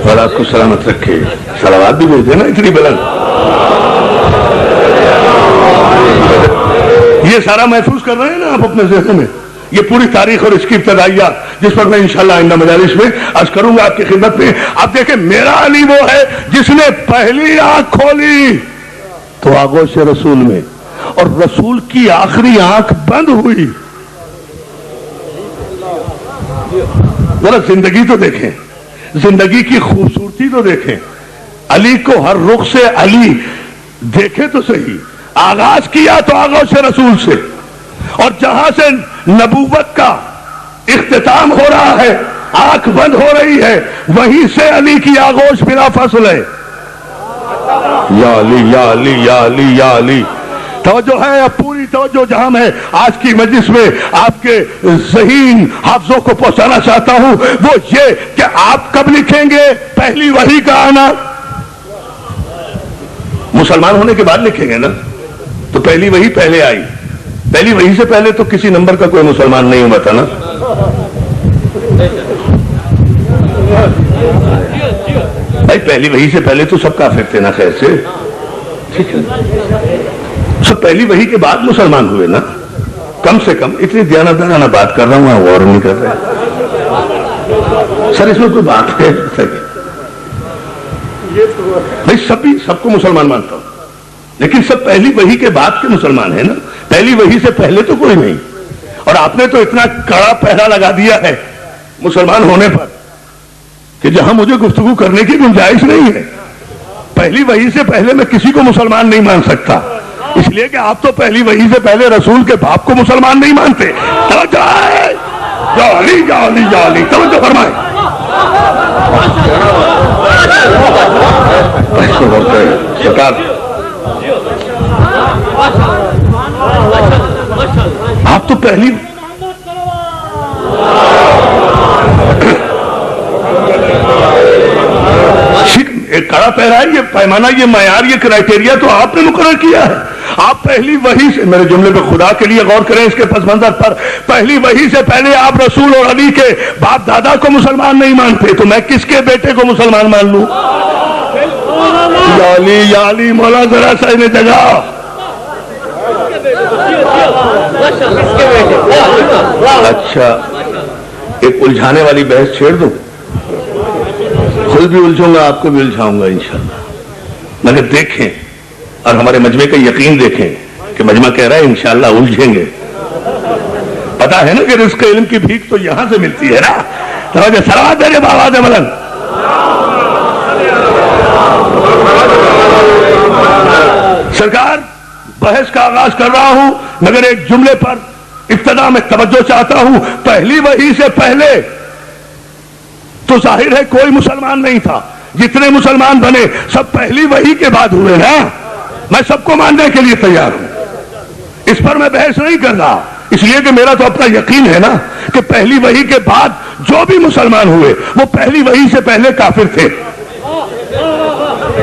مولا آپ کو سلامت رکھے. صلوات بھی بھیج دینا اتنی بلند. یہ سارا محفوظ کر رہے ہیں نا آپ اپنے ذہن میں, یہ پوری تاریخ اور اس کی ابتدائیات جس پر میں انشاءاللہ آئندہ مجالس میں عرض کروں گا آپ کی خدمت میں. آپ دیکھیں میرا علی وہ ہے جس نے پہلی آنکھ کھولی تو آغوش رسول میں, اور رسول کی آخری آنکھ بند ہوئی. ذرا زندگی تو دیکھیں, زندگی کی خوبصورتی تو دیکھیں. علی کو ہر رخ سے علی دیکھے تو صحیح. آغاز کیا تو آغوش رسول سے, اور جہاں سے نبوت کا اختتام ہو رہا ہے, آنکھ بند ہو رہی ہے, وہیں سے علی کی آغوش بلا فصل ہے. یا علی یا علی یا علی یا علی. توجہ ہے, اب پوری توجہ جہاں میں آج کی مجلس میں آپ کے ذہین حافظوں کو پہنچانا چاہتا ہوں وہ یہ کہ آپ کب لکھیں گے پہلی وحی کا آنا؟ مسلمان ہونے کے بعد لکھیں گے نا, تو پہلی وحی پہلے آئی. پہلی وحی سے پہلے تو کسی نمبر کا کوئی مسلمان نہیں ہوا تھا نا. بھائی پہلی وحی سے پہلے تو سب کافر تھے نا, خیر سے ٹھیک ہے. سب پہلی وحی کے بعد مسلمان ہوئے نا, کم سے کم. اتنی دیانتدارانہ بات کر رہا ہوں, غور نہیں کر رہے سر. اس میں کوئی بات ہے بھائی, سب کو مسلمان مانتا ہوں, لیکن سب پہلی وحی کے بعد کے مسلمان ہیں نا. پہلی وحی سے پہلے تو کوئی نہیں. اور آپ نے تو اتنا کڑا پہرا لگا دیا ہے مسلمان ہونے پر کہ جہاں مجھے گفتگو کرنے کی گنجائش نہیں ہے. پہلی وحی سے پہلے میں کسی کو مسلمان نہیں مان سکتا, اس لیے کہ آپ تو پہلی وحی سے پہلے رسول کے باپ کو مسلمان نہیں مانتے. توجہ ہے, یا علی یا علی یا علی. توجہ فرمائیں. آپ تو پہلی ایک کڑا پہرا ہے, یہ پیمانہ, یہ معیار, یہ کرائٹیریا تو آپ نے مقرر کیا ہے. آپ پہلی وحی سے, میرے جملے پہ خدا کے لیے غور کریں اس کے پس منظر پر, پہلی وحی سے پہلے آپ رسول اور علی کے باپ دادا کو مسلمان نہیں مانتے, تو میں کس کے بیٹے کو مسلمان مان لوں؟ یا علی یا علی. مولا ذرا سا انہیں جگہ. اچھا, ایک الجھانے والی بحث چھیڑ دوں, خود بھی الجھوں گا, آپ کو بھی الجھاؤں گا انشاءاللہ. مگر دیکھیں اور ہمارے مجمع کا یقین دیکھیں کہ مجمع کہہ رہا ہے انشاءاللہ الجھیں گے. پتا ہے نا کہ رزق علم کی بھیک تو یہاں سے ملتی ہے نا. توجہ, صلوات میرے بآواز بلند. سرکار, بحث کا آغاز کر رہا ہوں مگر ایک جملے پر ابتدا میں توجہ چاہتا ہوں. پہلی وحی سے پہلے تو ظاہر ہے کوئی مسلمان نہیں تھا. جتنے مسلمان بنے سب پہلی وحی کے بعد ہوئے نا. میں سب کو ماننے کے لیے تیار ہوں, اس پر میں بحث نہیں کر رہا, اس لیے کہ میرا تو اپنا یقین ہے نا کہ پہلی وحی کے بعد جو بھی مسلمان ہوئے وہ پہلی وحی سے پہلے کافر تھے,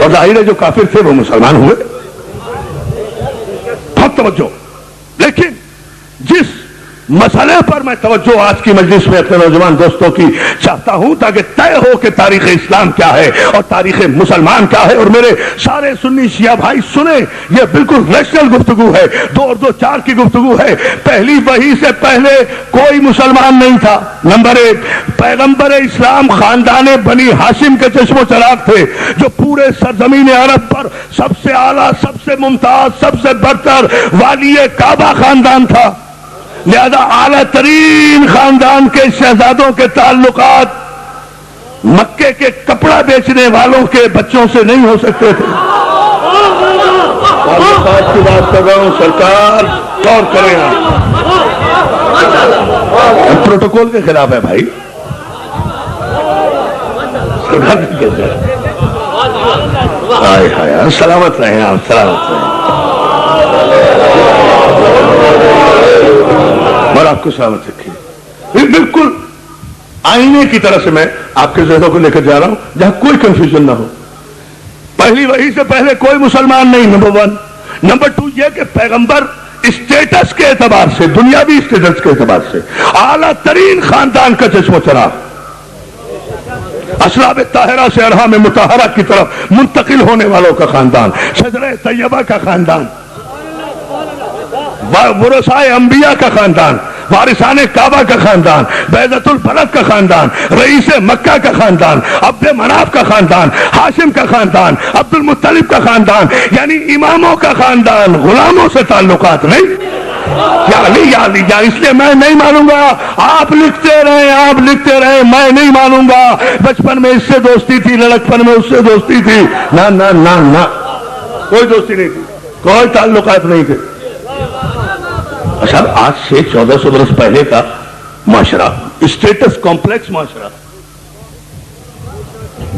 اور ظاہر ہے جو کافر تھے وہ مسلمان ہوئے. بہت توجہ. لیکن جس مسئلے پر میں توجہ آج کی مجلس میں اپنے نوجوان دوستوں کی چاہتا ہوں تاکہ طے ہو کہ تاریخ اسلام کیا ہے اور تاریخ مسلمان کیا ہے, اور میرے سارے سنی شیعہ بھائی سنیں, یہ بالکل ریشنل گفتگو ہے, 2 اور 2 4 کی گفتگو ہے. پہلی وحی سے پہلے کوئی مسلمان نہیں تھا. نمبر 1, پیغمبر اسلام خاندان بنی ہاشم کے چشم و چراغ تھے, جو پورے سرزمین عرب پر سب سے اعلیٰ, سب سے ممتاز, سب سے برتر والی کعبہ خاندان تھا. لہذا اعلیٰ ترین خاندان کے شہزادوں کے تعلقات مکے کے کپڑا بیچنے والوں کے بچوں سے نہیں ہو سکتے تھے. تعلقات کی بات کر رہا ہوں سرکار, غور کریں. آپ پروٹوکول کے خلاف ہے بھائی. سلامت رہیں آپ, سلامت رہیں. اور آپ کو سلامت رکھیے. بالکل آئینے کی طرح سے میں آپ کے ذہنوں کو لے کر جا رہا ہوں جہاں کوئی کنفیوژن نہ ہو. پہلی وحی سے پہلے کوئی مسلمان نہیں، نمبر 1. نمبر 2 یہ کہ پیغمبر اسٹیٹس کے اعتبار سے، دنیاوی اسٹیٹس کے اعتبار سے اعلیٰ ترین خاندان کا چشم و چراغ، اسلاب طاہرہ سے ارحام مطہرہ کی طرف منتقل ہونے والوں کا خاندان، شجرہ طیبہ کا خاندان، ورثائے انبیاء کا خاندان، وارثان کعبہ کا خاندان، بیضۃ البلد کا خاندان، رئیس مکہ کا خاندان، عبد مناف کا خاندان، ہاشم کا خاندان، عبد المطلب کا خاندان، یعنی اماموں کا خاندان، غلاموں سے تعلقات نہیں. یا علی اس لیے میں نہیں مانوں گا. آپ لکھتے رہیں میں نہیں مانوں گا. بچپن میں اس سے دوستی تھی، لڑکپن میں اس سے دوستی تھی. نہ کوئی دوستی نہیں تھی، کوئی تعلقات نہیں تھے. اچھا آج سے 1400 برس پہلے کا معاشرہ، اسٹیٹس کمپلیکس معاشرہ،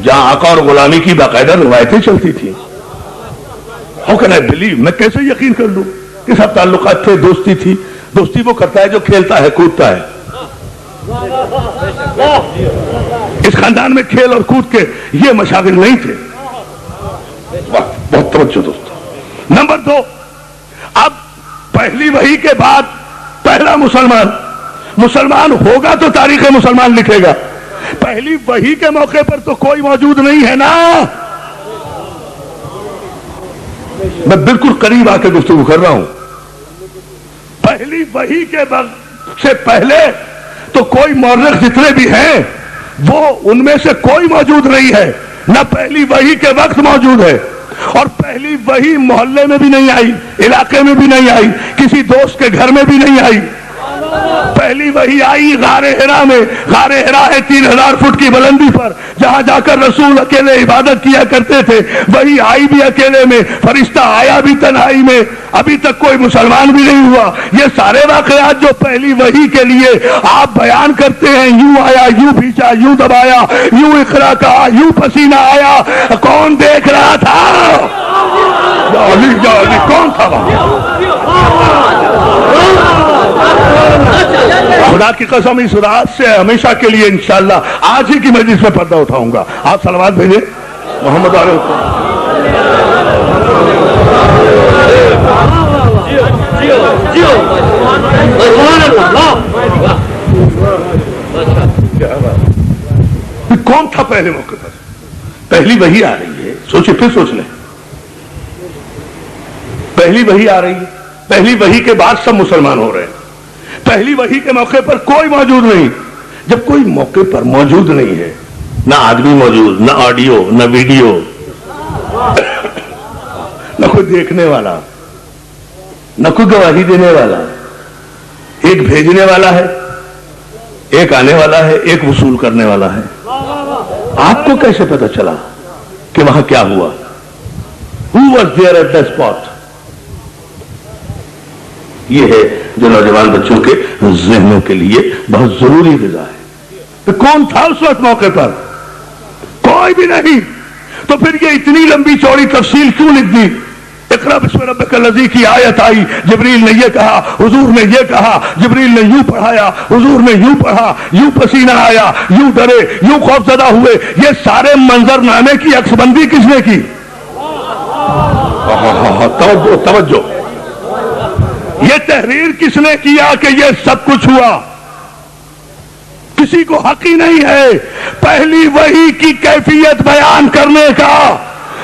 جہاں آقا اور غلامی کی باقاعدہ روایتیں چلتی تھیں. ہاؤ کین آئی بلیو، میں کیسے یقین کر لوں کہ سب تعلقات تھے، دوستی تھی. دوستی وہ کرتا ہے جو کھیلتا ہے، کودتا ہے. اس خاندان میں کھیل اور کود کے یہ مشاغل نہیں تھے. بہت توجہ دوستو. نمبر 2، اب پہلی وحی کے بعد پہلا مسلمان ہوگا تو تاریخ مسلمان لکھے گا. پہلی وحی کے موقع پر تو کوئی موجود نہیں ہے نا. میں بالکل قریب آ کے گفتگو کر رہا ہوں. پہلی وحی کے سے پہلے تو کوئی مورخ جتنے بھی ہیں وہ ان میں سے کوئی موجود نہیں ہے. نہ پہلی وحی کے وقت موجود ہے، اور پہلی وحی محلے میں بھی نہیں آئی، علاقے میں بھی نہیں آئی، کسی دوست کے گھر میں بھی نہیں آئی. پہلی وحی آئی غار حرا میں. غار حرا ہے 3000 فٹ کی بلندی پر، جہاں جا کر رسول اکیلے عبادت کیا کرتے تھے. وہی آئی بھی اکیلے میں، فرشتہ آیا بھی تنہائی میں. ابھی تک کوئی مسلمان بھی نہیں ہوا. یہ سارے واقعات جو پہلی وحی کے لیے آپ بیان کرتے ہیں، یوں آیا، یوں بھیجا، یوں دبایا، یوں اقرا کہا، یوں پسینہ آیا، کون دیکھ رہا تھا؟ یا علی کون تھا وہاں؟ خدا کی قسم اس رات سے ہمیشہ کے لیے انشاءاللہ آج ہی کی مجلس میں پردہ اٹھاؤں گا. آپ صلوات بھیجیں محمد علیہ کون تھا پہلے موقع پر؟ پہلی وحی آ رہی ہے، سوچیں پھر سوچ لیں. پہلی وحی آ رہی ہے، پہلی وحی کے بعد سب مسلمان ہو رہے ہیں. پہلی وحی کے موقع پر کوئی موجود نہیں. جب کوئی موقع پر موجود نہیں ہے، نہ آدمی موجود، نہ آڈیو، نہ ویڈیو، نہ کوئی دیکھنے والا، نہ کوئی گواہی دینے والا. ایک بھیجنے والا ہے، ایک آنے والا ہے، ایک وصول کرنے والا ہے. آپ کو کیسے پتا چلا کہ وہاں کیا ہوا؟ Who was there at the spot؟ یہ ہے جو نوجوان بچوں کے ذہنوں کے لیے بہت ضروری غذا ہے. کون تھا اس وقت موقع پر؟ کوئی بھی نہیں. تو پھر یہ اتنی لمبی چوڑی تفصیل کیوں لکھ دی؟ اقرا بسم ربک الذی کی آیت آئی، جبریل نے یہ کہا، حضور نے یہ کہا، جبریل نے یوں پڑھایا، حضور نے یوں پڑھا، یوں پسینہ آیا، یوں ڈرے، یوں خوف زدہ ہوئے. یہ سارے منظر نامے کی عکس بندی کس نے کی؟ توجہ. یہ تحریر کس نے کیا کہ یہ سب کچھ ہوا؟ کسی کو حق ہی نہیں ہے پہلی وحی کی کیفیت بیان کرنے کا.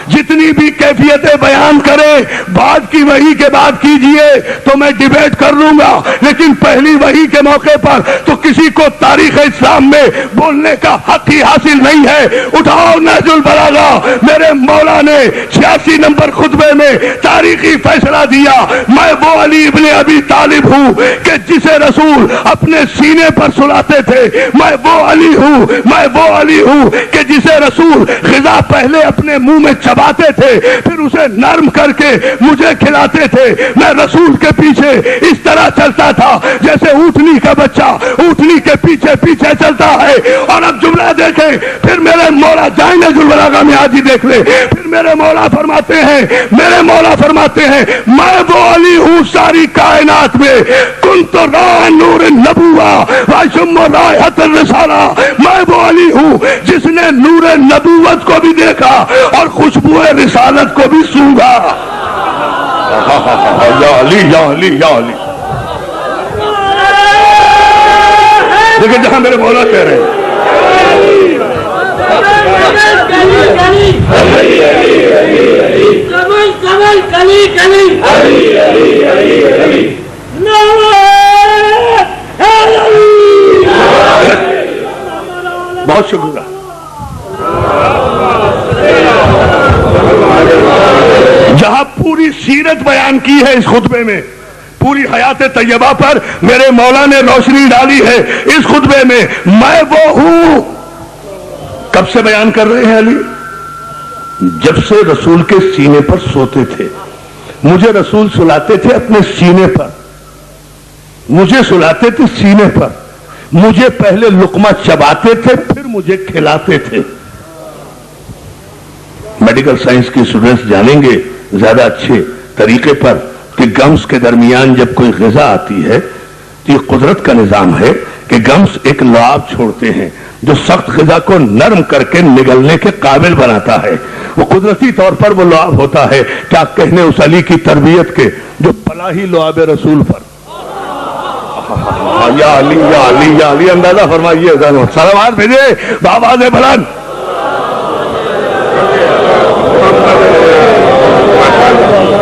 جتنی بھی کیفیتیں بیان کرے بعد کی وحی کے بعد کیجئے تو میں ڈیبیٹ کر لوں گا، لیکن پہلی وحی کے موقع پر تو کسی کو تاریخ اسلام میں بولنے کا حق ہی حاصل نہیں ہے. اٹھاؤ نہج البلاغہ. میرے مولا نے 86 نمبر خطبے میں تاریخی فیصلہ دیا. میں وہ علی ابن ابی طالب ہوں کہ جسے رسول اپنے سینے پر سلاتے تھے. میں وہ علی ہوں کہ جسے رسول غذا پہلے اپنے منہ میں چباتے تھے پھر اسے نرم کر کے مجھے کھلاتے تھے. میں رسول کے پیچھے اس طرح چلتا تھا جیسے اونٹنی کا بچہ اونٹنی کے پیچھے پیچھے چلتا ہے. اور اب جملہ دیکھیں, پھر میرے مولا جائیں نہج البلاغہ میں آج ہی دیکھ لیں, پھر میرے مولا فرماتے ہیں میں وہ علی ہوں ساری کائنات میں, کنت راہ نور النبوہ واشم رائحۃ الرسالہ, میں وہ علی ہوں جس نے نور نبوت کو بھی دیکھا اور خوشبو رسالت کو بھی سونگھا. یا علی یا علی یا علی. دیکھیں جہاں میرے مولا کہہ رہے ہیں بہت شکریہ. جہاں پوری سیرت بیان کی ہے اس خطبے میں, پوری حیات طیبہ پر میرے مولا نے روشنی ڈالی ہے اس خطبے میں. میں وہ ہوں کب سے بیان کر رہے ہیں علی؟ جب سے رسول کے سینے پر سوتے تھے. مجھے رسول سلاتے تھے اپنے سینے پر, مجھے سلاتے تھے سینے پر, مجھے پہلے لقمہ چباتے تھے پھر مجھے کھلاتے تھے. میڈیکل سائنس کی اسٹوڈنٹس جانیں گے زیادہ اچھے طریقے پر کہ گمس کے درمیان جب کوئی غذا آتی ہے تو یہ قدرت کا نظام ہے کہ گمس ایک لعاب چھوڑتے ہیں جو سخت غذا کو نرم کر کے نگلنے کے قابل بناتا ہے. وہ قدرتی طور پر وہ لعاب ہوتا ہے. کیا کہنے اس علی کی تربیت کے جو پلاہی لعاب رسول پر. یا علی یا علی یا علی, اندازہ فرمائیے, سلامات بھیجے بآواز بلند.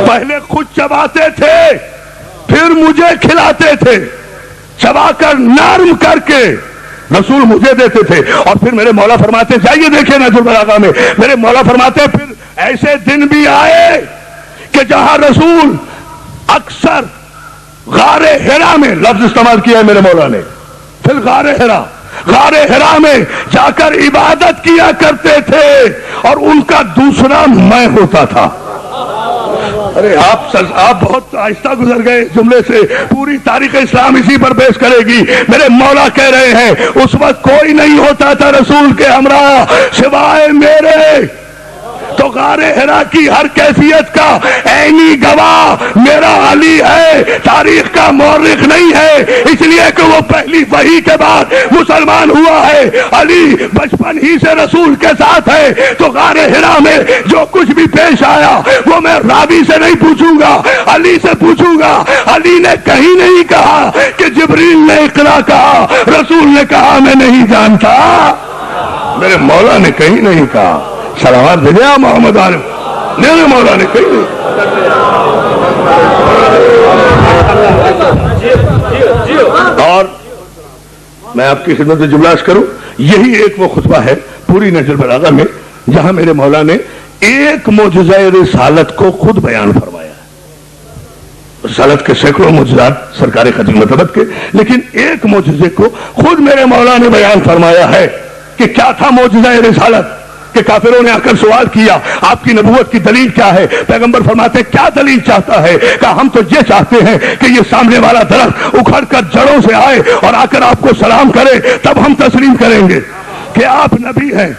پہلے خود چباتے تھے پھر مجھے کھلاتے تھے, چبا کر نرم کر کے رسول مجھے دیتے تھے. اور پھر میرے مولا فرماتے, جائیے دیکھیں نہج البلاغہ میں, میرے مولا فرماتے پھر ایسے دن بھی آئے کہ جہاں رسول اکثر غار حرا میں, لفظ استعمال کیا ہے میرے مولا نے, پھر غار حرا میں جا کر عبادت کیا کرتے تھے اور ان کا دوسرا میں ہوتا تھا. ارے آپ بہت آہستہ گزر گئے جملے سے, پوری تاریخ اسلام اسی پر بیس کرے گی. میرے مولا کہہ رہے ہیں اس وقت کوئی نہیں ہوتا تھا رسول کے ہمراہ سوائے میرے, تو غار حرا کی ہر کیفیت کا عینی گواہ میرا علی ہے, تاریخ کا مورخ نہیں ہے, اس لیے کہ وہ پہلی وحی کے بعد مسلمان ہوا ہے. علی بچپن ہی سے رسول کے ساتھ ہے, تو غار حرا میں جو کچھ بھی پیش آیا وہ میں راوی سے نہیں پوچھوں گا, علی سے پوچھوں گا. علی نے کہیں نہیں کہا کہ جبریل نے اقرا کہا, رسول نے کہا میں نہیں جانتا. میرے مولا نے کہیں نہیں کہا. سلامات بھیجے محمد عالم, میرے مولا نے کہیں نہیں. اور میں آپ کی خدمت میں جملہ عرض کروں, یہی ایک وہ خطبہ ہے پوری نہج البلاغہ میں جہاں میرے مولا نے ایک معجزہ رسالت کو خود بیان فرمایا. رسالت کے سینکڑوں معجزات سرکار ختم مطلب کے, لیکن ایک معجزے کو خود میرے مولا نے بیان فرمایا ہے کہ کیا تھا معجزہ رسالت. کہ کافروں نے آ کر سوال کیا آپ کی نبوت کی دلیل کیا ہے؟ پیغمبر فرماتے کیا دلیل چاہتا ہے؟ کہا ہم تو یہ چاہتے ہیں کہ یہ سامنے والا درخت اکھڑ کر جڑوں سے آئے اور آ کر آپ کو سلام کرے, تب ہم تسلیم کریں گے کہ آپ نبی ہیں,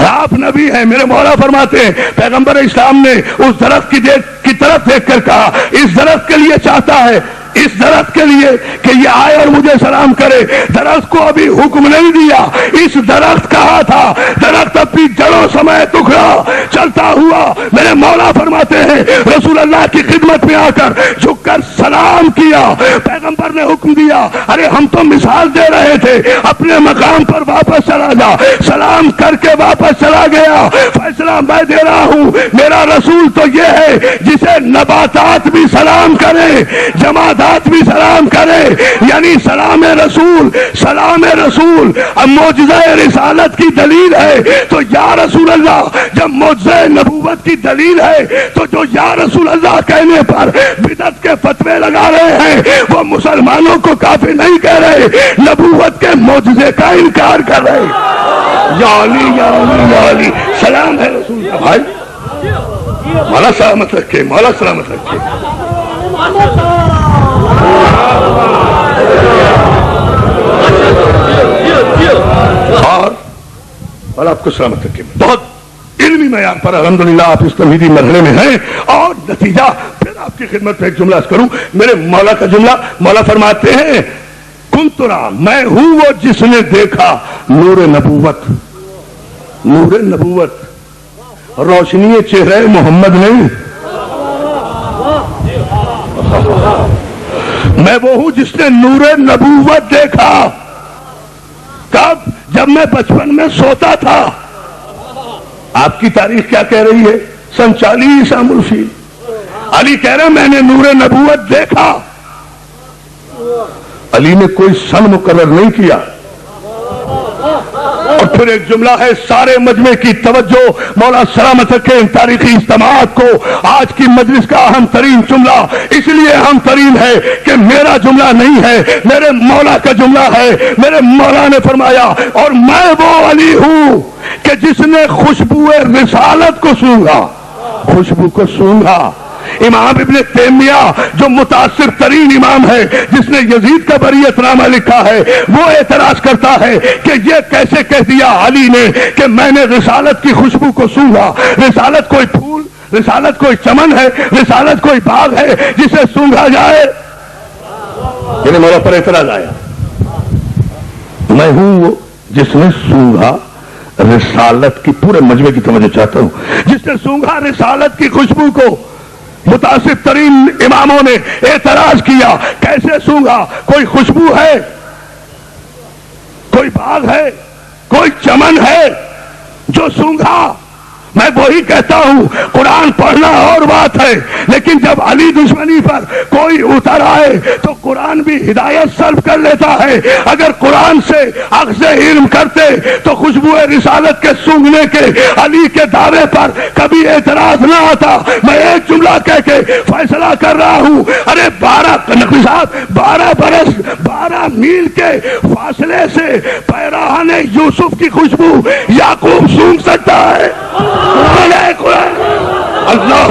آپ نبی ہیں. میرے مولا فرماتے ہیں پیغمبر اسلام نے اس درخت کی طرف دیکھ کر کہا اس درخت کے لیے چاہتا ہے, اس درخت کے لیے کہ یہ آئے اور مجھے سلام کرے. درخت کو ابھی حکم نہیں دیا, اس درخت کہا تھا, درخت اپنی جڑوں سمیت اکھڑا چلتا ہوا. میرے مولا فرماتے ہیں رسول اللہ کی خدمت میں آ کر جھک کر سلام کیا. پیغمبر نے حکم دیا, ارے ہم تو مثال دے رہے تھے, اپنے مقام پر واپس چلا جا. سلام کر کے واپس چلا گیا. فیصلہ میں دے رہا ہوں, میرا رسول تو یہ ہے جسے نباتات بھی سلام کریں, جمادات بھی سلام کرے, یعنی سلام رسول. سلام رسول اب معجزہ رسالت کی دلیل ہے, تو یا رسول اللہ جب معجزہ نبوت کی دلیل ہے تو جو یا رسول اللہ کہنے پر بدعت کے فتوے لگا رہے ہیں وہ مسلمانوں کو کافر نہیں کہہ رہے, نبوت کے معجزے کا انکار کر رہے. یا علی یا علی یا علی. سلام ہے رسول کا بھائی. مولا سلامت رکھے, مولا سلامت رکھے. اور آپ کو سلامت رکھے. بہت علمی معیار پر الحمدللہ آپ اس تمہیدی مرحلے میں ہیں. اور نتیجہ پھر آپ کی خدمت پہ ایک جملہ کروں. میرے مولا کا جملہ, مولا فرماتے ہیں کنت را, میں ہوں وہ جس نے دیکھا نور نبوت. نور نبوت روشنی چہرے محمد نہیں. میں وہ ہوں جس نے نور نبوت دیکھا. کب؟ جب میں بچپن میں سوتا تھا. آپ کی تاریخ کیا کہہ رہی ہے؟ سن 40 عام الفیل. علی کہہ رہے میں نے نور نبوت دیکھا. علی نے کوئی سن مقرر نہیں کیا. اور پھر ایک جملہ ہے سارے مجمع کی توجہ, مولا سلامت رکھے ان تاریخی اجتماعات کو. آج کی مجلس کا اہم ترین جملہ اس لیے اہم ترین ہے کہ میرا جملہ نہیں ہے, میرے مولا کا جملہ ہے. میرے مولا نے فرمایا اور میں وہ علی ہوں کہ جس نے خوشبو رسالت کو سونگا. خوشبو کو سونگا. امام ابن تیمیہ جو متاثر ترین امام ہے, جس نے یزید کا بریت نامہ لکھا ہے, وہ اعتراض کرتا ہے کہ یہ کیسے کہہ دیا علی نے کہ میں نے رسالت کی خوشبو کو سونگا. رسالت کوئی پھول, رسالت کوئی چمن ہے, رسالت کوئی باغ ہے جسے سونگا جائے. یعنی مولا پر اعتراض آیا. میں ہوں وہ جس نے سونگا رسالت کی, پورے مجمع کی توجہ چاہتا ہوں, جس نے سونگا رسالت کی خوشبو کو. متاثر ترین اماموں نے اعتراض کیا کیسے سونگا؟ کوئی خوشبو ہے, کوئی باغ ہے, کوئی چمن ہے جو سونگا؟ میں وہی کہتا ہوں قرآن پڑھنا اور بات ہے, لیکن جب علی دشمنی پر کوئی اتر آئے تو قرآن بھی ہدایت سلب کر لیتا ہے. اگر قرآن سے اخذ علم کرتے تو خوشبو رسالت کے سونگنے کے علی کے دعوے پر کبھی اعتراض نہ آتا. میں ایک جملہ کہہ کے فیصلہ کر رہا ہوں. ارے 12 صاحب 12 برس 12 میل کے فاصلے سے پیراہن یوسف کی خوشبو یعقوب سونگ سکتا ہے. اللہ اکبر, اللہ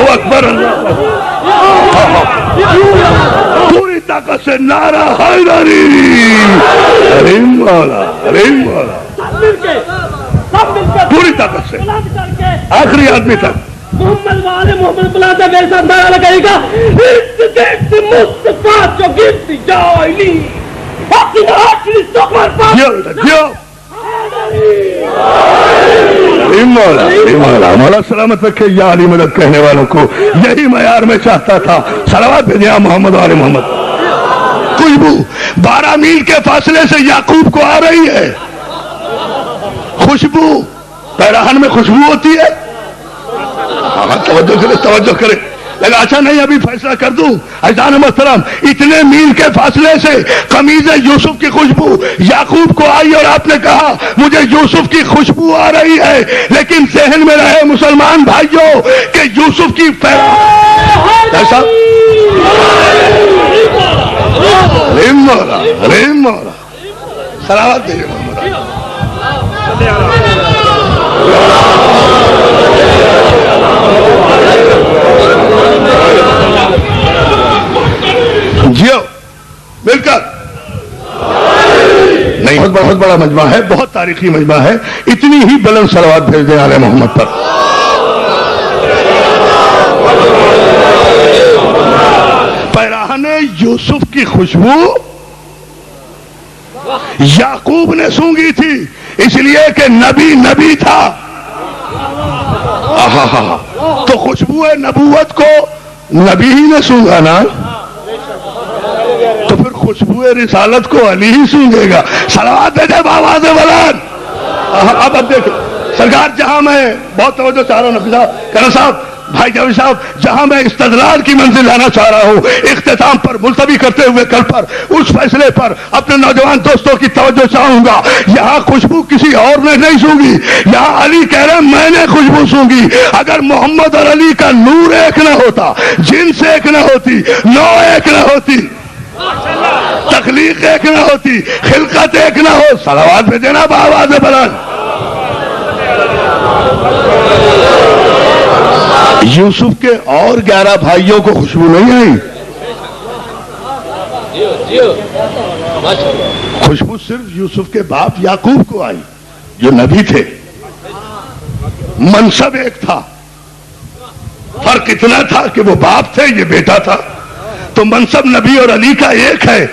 پوری طاقت سے نعرہ حیدری. ارے مولا, ارے مولا, پوری طاقت سے آخری آدمی تک. محمد والے محمد بلاتا میرے ساتھ نعرہ لگائے گا مصطفیٰ جو گرتی جائلی مولا. مولا سلامت رکھے. یا علی مدد کہنے والوں کو یہی معیار میں چاہتا تھا. صلوات بھیجیں محمد والے محمد. خوشبو 12 میل کے فاصلے سے یعقوب کو آ رہی ہے. خوشبو پیراہن میں خوشبو ہوتی ہے. توجہ کرے, توجہ کرے. لیکن اچھا نہیں ابھی فیصلہ کر دوں. عزیزان محترم, اتنے میل کے فاصلے سے قمیض یوسف کی خوشبو یعقوب کو آئی اور آپ نے کہا مجھے یوسف کی خوشبو آ رہی ہے. لیکن ذہن میں رہے مسلمان بھائیوں کہ یوسف کی ایسا صلوات دیجیے محمد. جیو مل کر نہیں. بہت بڑا مجمع ہے, بہت تاریخی مجمع ہے. اتنی ہی بلند صلوات بھیج دیں آل محمد پر. پیراہن یوسف کی خوشبو یعقوب نے سونگی تھی اس لیے کہ نبی نبی تھا. تو خوشبو نبوت کو نبی ہی نے سونگا نا, تو پھر خوشبو رسالت کو علی ہی سونگے گا. صلوات بھیجے بآواز بلند. اب دیکھیں سرکار, جہاں میں بہت توجہ چاہ رہا ہوں نفی صاحب, کرن صاحب, بھائی جاوید صاحب, جہاں میں استدلال کی منزل لانا چاہ رہا ہوں اختتام پر ملتوی کرتے ہوئے کل پر اس فیصلے پر اپنے نوجوان دوستوں کی توجہ چاہوں گا. یہاں خوشبو کسی اور نے نہیں سونگی, یہاں علی کہہ رہے میں نے خوشبو سونگی. اگر محمد اور علی کا نور ایک نہ ہوتا, جنس ایک نہ ہوتی, نوع ایک نہ ہوتی, تخلیق ایک نہ ہوتی, خلقت ایک نہ ہو, صلوات بھیجنا بآواز بلند. یوسف کے اور 11 بھائیوں کو خوشبو نہیں آئی؟ خوشبو صرف یوسف کے باپ یعقوب کو آئی جو نبی تھے. منصب ایک تھا، فرق اتنا تھا کہ وہ باپ تھے، یہ بیٹا تھا. تو منصب نبی اور علی کا ایک ہے،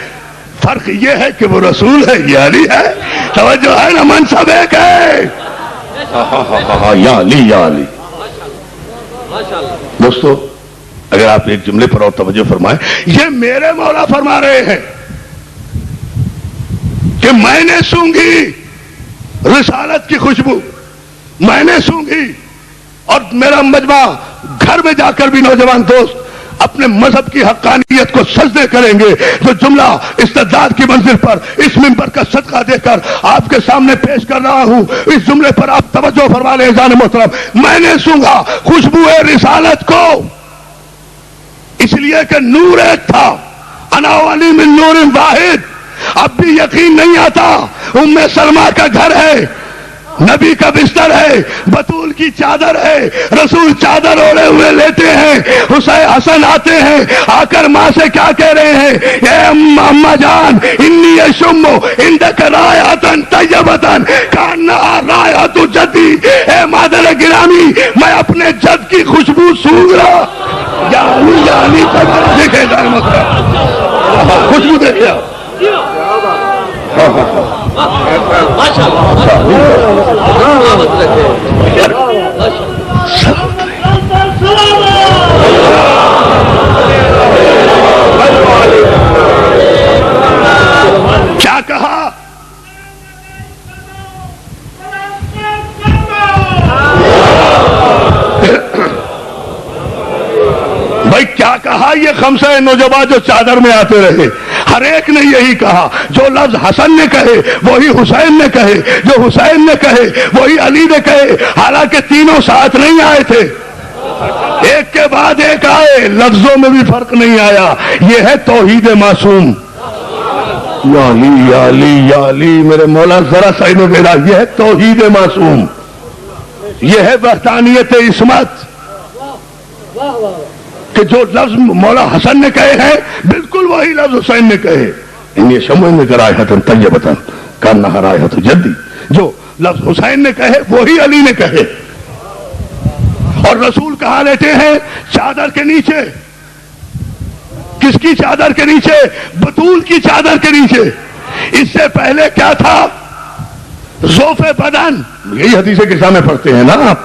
فرق یہ ہے کہ وہ رسول ہے، یہ علی ہے. توجہ ہے نا، منصب ایک ہے. یا علی یا علی. دوستو اگر آپ ایک جملے پر اور توجہ فرمائیں، یہ میرے مولا فرما رہے ہیں کہ میں نے سونگھی رسالت کی خوشبو، میں نے سونگھی. اور میرا مجمع گھر میں جا کر بھی نوجوان دوست اپنے مذہب کی حقانیت کو سجدے کریں گے. جو جملہ استعداد کی منزل پر اس منبر کا صدقہ دے کر آپ کے سامنے پیش کر رہا ہوں، اس جملے پر آپ توجہ فرما لیں جان محترم. میں نے سونگا خوشبو رسالت کو، اس لیے کہ نور ایک تھا. انا ولی من نور واحد. اب بھی یقین نہیں آتا. ام سلمہ کا گھر ہے، نبی کا بستر ہے، بطول کی چادر ہے، رسول چادر اوڑے ہوئے لیتے ہیں. حسن آتے ہیں، آ کر ماں سے کیا کہہ رہے ہیں؟ اے اماں جان، انی اشم عندک رائحۃ طیبۃ کانہا رائحۃ جدی. اے مادر گرامی، میں اپنے جد کی خوشبو سونگھ رہا. یعنی دیکھے خوشبو دیکھے. کیا کہا؟ بھائی کیا کہا؟ یہ خمسہ نوجوان جو چادر میں آتے رہے، ہر ایک نے یہی کہا. جو لفظ حسن نے کہے وہی حسین نے کہے، جو حسین نے کہے وہی علی نے کہے. حالانکہ تینوں ساتھ نہیں آئے تھے، ایک کے بعد ایک آئے. لفظوں میں بھی فرق نہیں آیا. یہ ہے توحید معصوم. یا علی یا علی یا علی. میرے مولا ذرا سائن و بیرا، یہ ہے توحید معصوم، یہ ہے وحدانیت عصمت. کہ جو لفظ مولا حسن نے کہے ہیں بالکل وہی لفظ حسین نے کہے. انی شمع میں رائحۃ طیبۃ کانہا رائحۃ جدی. جو لفظ حسین نے کہے وہی علی نے کہے. اور رسول کہاں لیٹے ہیں؟ چادر کے نیچے. کس کی چادر کے نیچے؟ بطول کی چادر کے نیچے. اس سے پہلے کیا تھا؟ ضعف بدن. یہی حدیث قصہ میں پڑھتے ہیں نا آپ.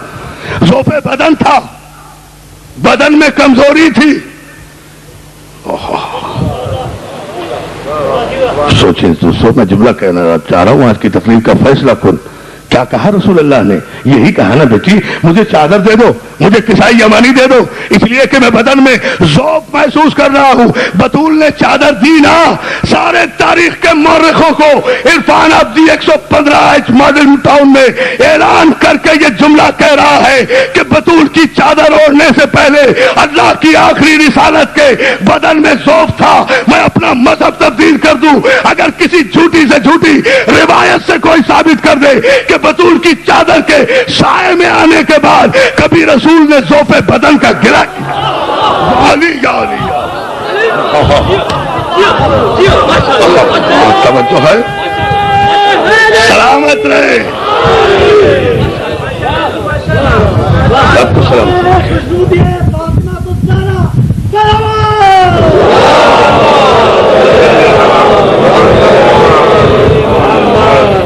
ضعف بدن تھا، بدن میں کمزوری تھی. سوچیں دوستوں، میں جملہ کہنا چاہ رہا ہوں آج کی تقریر کا فیصلہ کن. کیا کہا رسول اللہ نے؟ یہی کہا نا بیٹی مجھے چادر دے دو، مجھے کسائی یمانی دے دو، اس لیے کہ میں بدن میں ذوق محسوس کر رہا ہوں. بطول نے چادر دی نا. سارے تاریخ کے مورخوں کو عرفان عبدی 115 ماڈل ٹاؤن میں اعلان کر کے یہ جملہ کہہ رہا ہے کہ بطول کی چادر اوڑھنے سے پہلے اللہ کی آخری رسالت کے بدن میں ذوق تھا. میں اپنا مذہب تبدیل کر دوں اگر کسی جھوٹی سے جھوٹی روایت سے کوئی ثابت کر دے کہ بطول کی چادر کے سائے میں آنے کے بعد کبھی رسول نے ذوف بدن کا گلا کیا. علی یا علی. توجہ ہے، سلامت رہے. سب کو سلامت.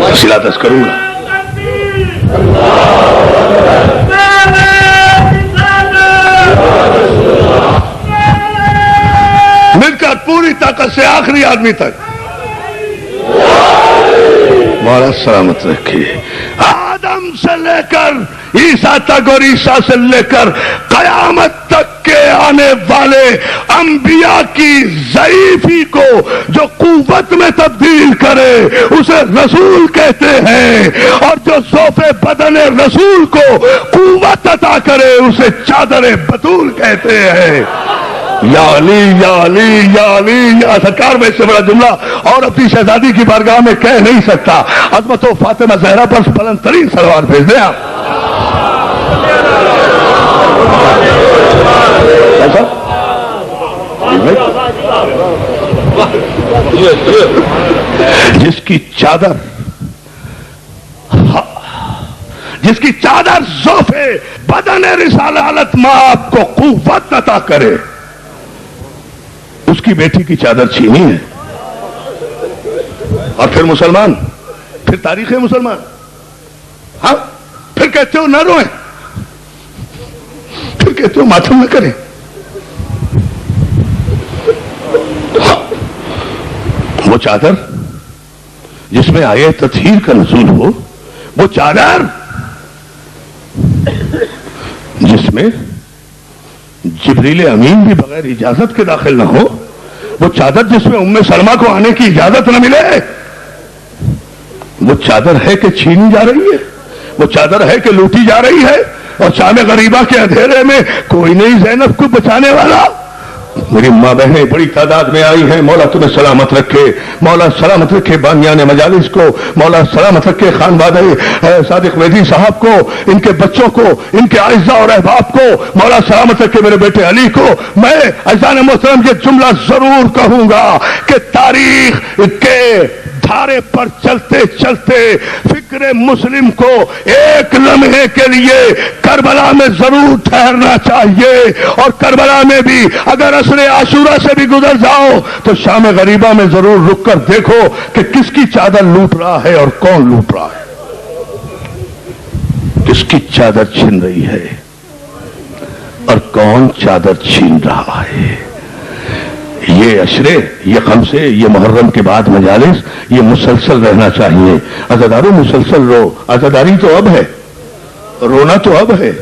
تفصیلات کروں گا. مل کر پوری طاقت سے آخری آدمی تک مولا سلامت رکھیے. آدم سے لے کر عیسیٰ تک اور عیسیٰ سے لے کر قیامت تک کے آنے والے انبیاء کی ضعیفی کو جو قوت میں تبدیل کرے اسے رسول کہتے ہیں، اور جو ذوف بدن رسول کو قوت عطا کرے اسے چادر بطول کہتے ہیں. یا علی یا علی یا علی. یا سرکار میں اس سے بڑا جملہ اور اپنی شہزادی کی بارگاہ میں کہہ نہیں سکتا. عظمت و فاطمہ زہرا پر بلند ترین صلوات بھیج دیں آپ. جس کی چادر ضعف بدن رسالت ماں آپ کو قوت عطا کرے، اس کی بیٹی کی چادر چھینی ہے. اور پھر مسلمان، پھر تاریخ مسلمان، ہاں پھر کہتے ہو نہ روئیں، پھر کہتے ہو ماتم نہ کریں. وہ چادر جس میں آیے تطہیر کا نزول ہو، وہ چادر جس میں جبریل امین بھی بغیر اجازت کے داخل نہ ہو، وہ چادر جس میں ام سلمہ کو آنے کی اجازت نہ ملے، وہ چادر ہے کہ چھینی جا رہی ہے، وہ چادر ہے کہ لوٹی جا رہی ہے، اور شام غریبہ کے اندھیرے میں کوئی نہیں زینب کو بچانے والا. میری ماں بہنیں بڑی تعداد میں آئی ہیں. مولا تمہیں سلامت رکھے، مولا سلامت رکھے بانیان مجالس کو، مولا سلامت رکھے خانوادہ صادق مہدی صاحب کو، ان کے بچوں کو، ان کے اعزاء اور احباب کو، مولا سلامت رکھے میرے بیٹے علی کو. میں عزیزان محترم یہ جملہ ضرور کہوں گا کہ تاریخ کے دھارے پر چلتے چلتے فکر مسلم کو ایک لمحے کے لیے کربلا میں ضرور ٹھہرنا چاہیے، اور کربلا میں بھی اگر عصر عاشورہ سے بھی گزر جاؤ تو شام غریبہ میں ضرور رک کر دیکھو کہ کس کی چادر لوٹ رہا ہے اور کون لوٹ رہا ہے، کس کی چادر چھین رہی ہے اور کون چادر چھین رہا ہے. یہ عشرے، یہ خمسے، یہ محرم کے بعد مجالس، یہ مسلسل رہنا چاہیے. عزاداروں مسلسل رو، عزاداری تو اب ہے، رونا تو اب ہے.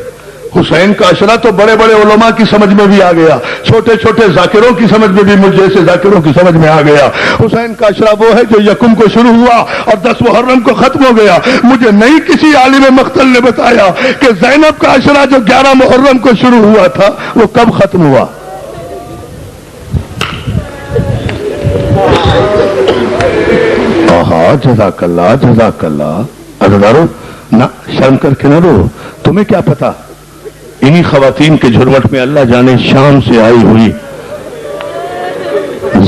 حسین کا عشرہ تو بڑے بڑے علماء کی سمجھ میں بھی آ گیا، چھوٹے چھوٹے ذاکروں کی سمجھ میں بھی، مجھ جیسے ذاکروں کی سمجھ میں آ گیا. حسین کا عشرہ وہ ہے جو یکم کو شروع ہوا اور 10 محرم کو ختم ہو گیا. مجھے نہیں کسی عالم مقتل نے بتایا کہ زینب کا عشرہ جو 11 محرم کو شروع ہوا تھا وہ کب ختم ہوا. جزاک اللہ جزاک اللہ. عزادارو نہ شرم کر کے نہ رو، تمہیں کیا پتا انہی خواتین کے جھرمٹ میں اللہ جانے شام سے آئی ہوئی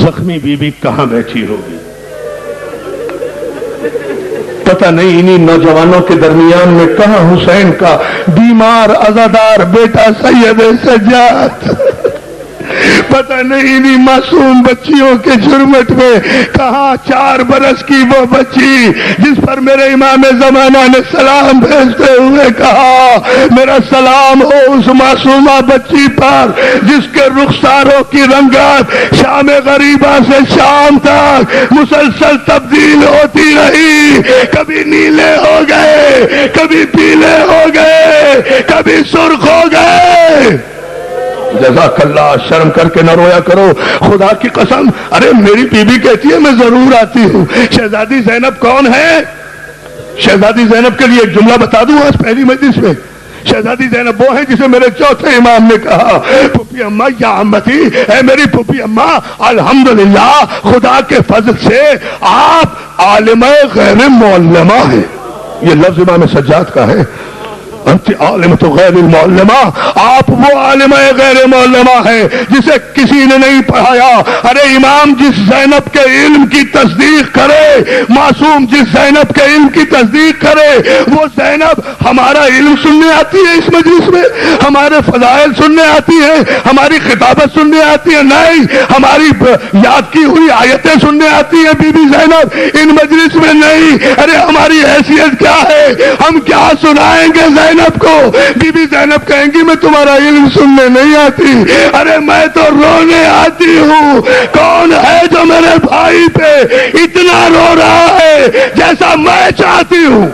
زخمی بی بی کہاں بیٹھی ہوگی. پتہ نہیں انہی نوجوانوں کے درمیان میں کہاں حسین کا بیمار عزادار بیٹا سید سجاد، پتہ نہیں انہی معصوم بچیوں کے جھرمٹ میں کہاں 4 برس کی وہ بچی جس پر میرے امام زمانہ نے سلام بھیجتے ہوئے کہا میرا سلام ہو اس معصومہ بچی پر جس کے رخساروں کی رنگت شام غریبہ سے شام تک مسلسل تبدیل ہوتی رہی، کبھی نیلے ہو گئے، کبھی پیلے ہو گئے، کبھی سرخ ہو گئے. جزاک اللہ. شرم کر کے نہ رویا کرو، خدا کی قسم. ارے میری بیوی کہتی ہے میں ضرور آتی ہوں. شہزادی زینب کون ہے؟ شہزادی زینب کے لیے ایک جملہ بتا دوں آج پہلی مجلس میں. شہزادی زینب وہ ہے جسے میرے چوتھے امام نے کہا پھوپھی اماں یا عمتی، اے میری پھوپھی اماں الحمدللہ خدا کے فضل سے آپ عالمہ غیر معلمہ ہیں. یہ لفظ امام سجاد کا ہے. انت عالمۃ غیر المعلمہ، آپ وہ عالمہ غیر معلمہ ہیں جسے کسی نے نہیں پڑھایا. ارے امام جس زینب کے علم کی تصدیق کرے، معصوم جس زینب کے علم کی تصدیق کرے، وہ زینب ہمارا علم سننے آتی ہے اس مجلس میں، ہمارے فضائل سننے آتی ہیں، ہماری خطابت سننے آتی ہے، نہیں ہماری یاد کی ہوئی آیتیں سننے آتی ہیں بی بی زینب ان مجلس میں نہیں. ارے ہماری حیثیت کیا ہے، ہم کیا سنائیں گے زینب کو؟ بی بی زینب کہیں گی میں تمہارا علم سننے نہیں آتی، ارے میں تو رونے آتی ہوں. کون ہے جو میرے بھائی پہ اتنا رو رہا ہے جیسا میں چاہتی ہوں؟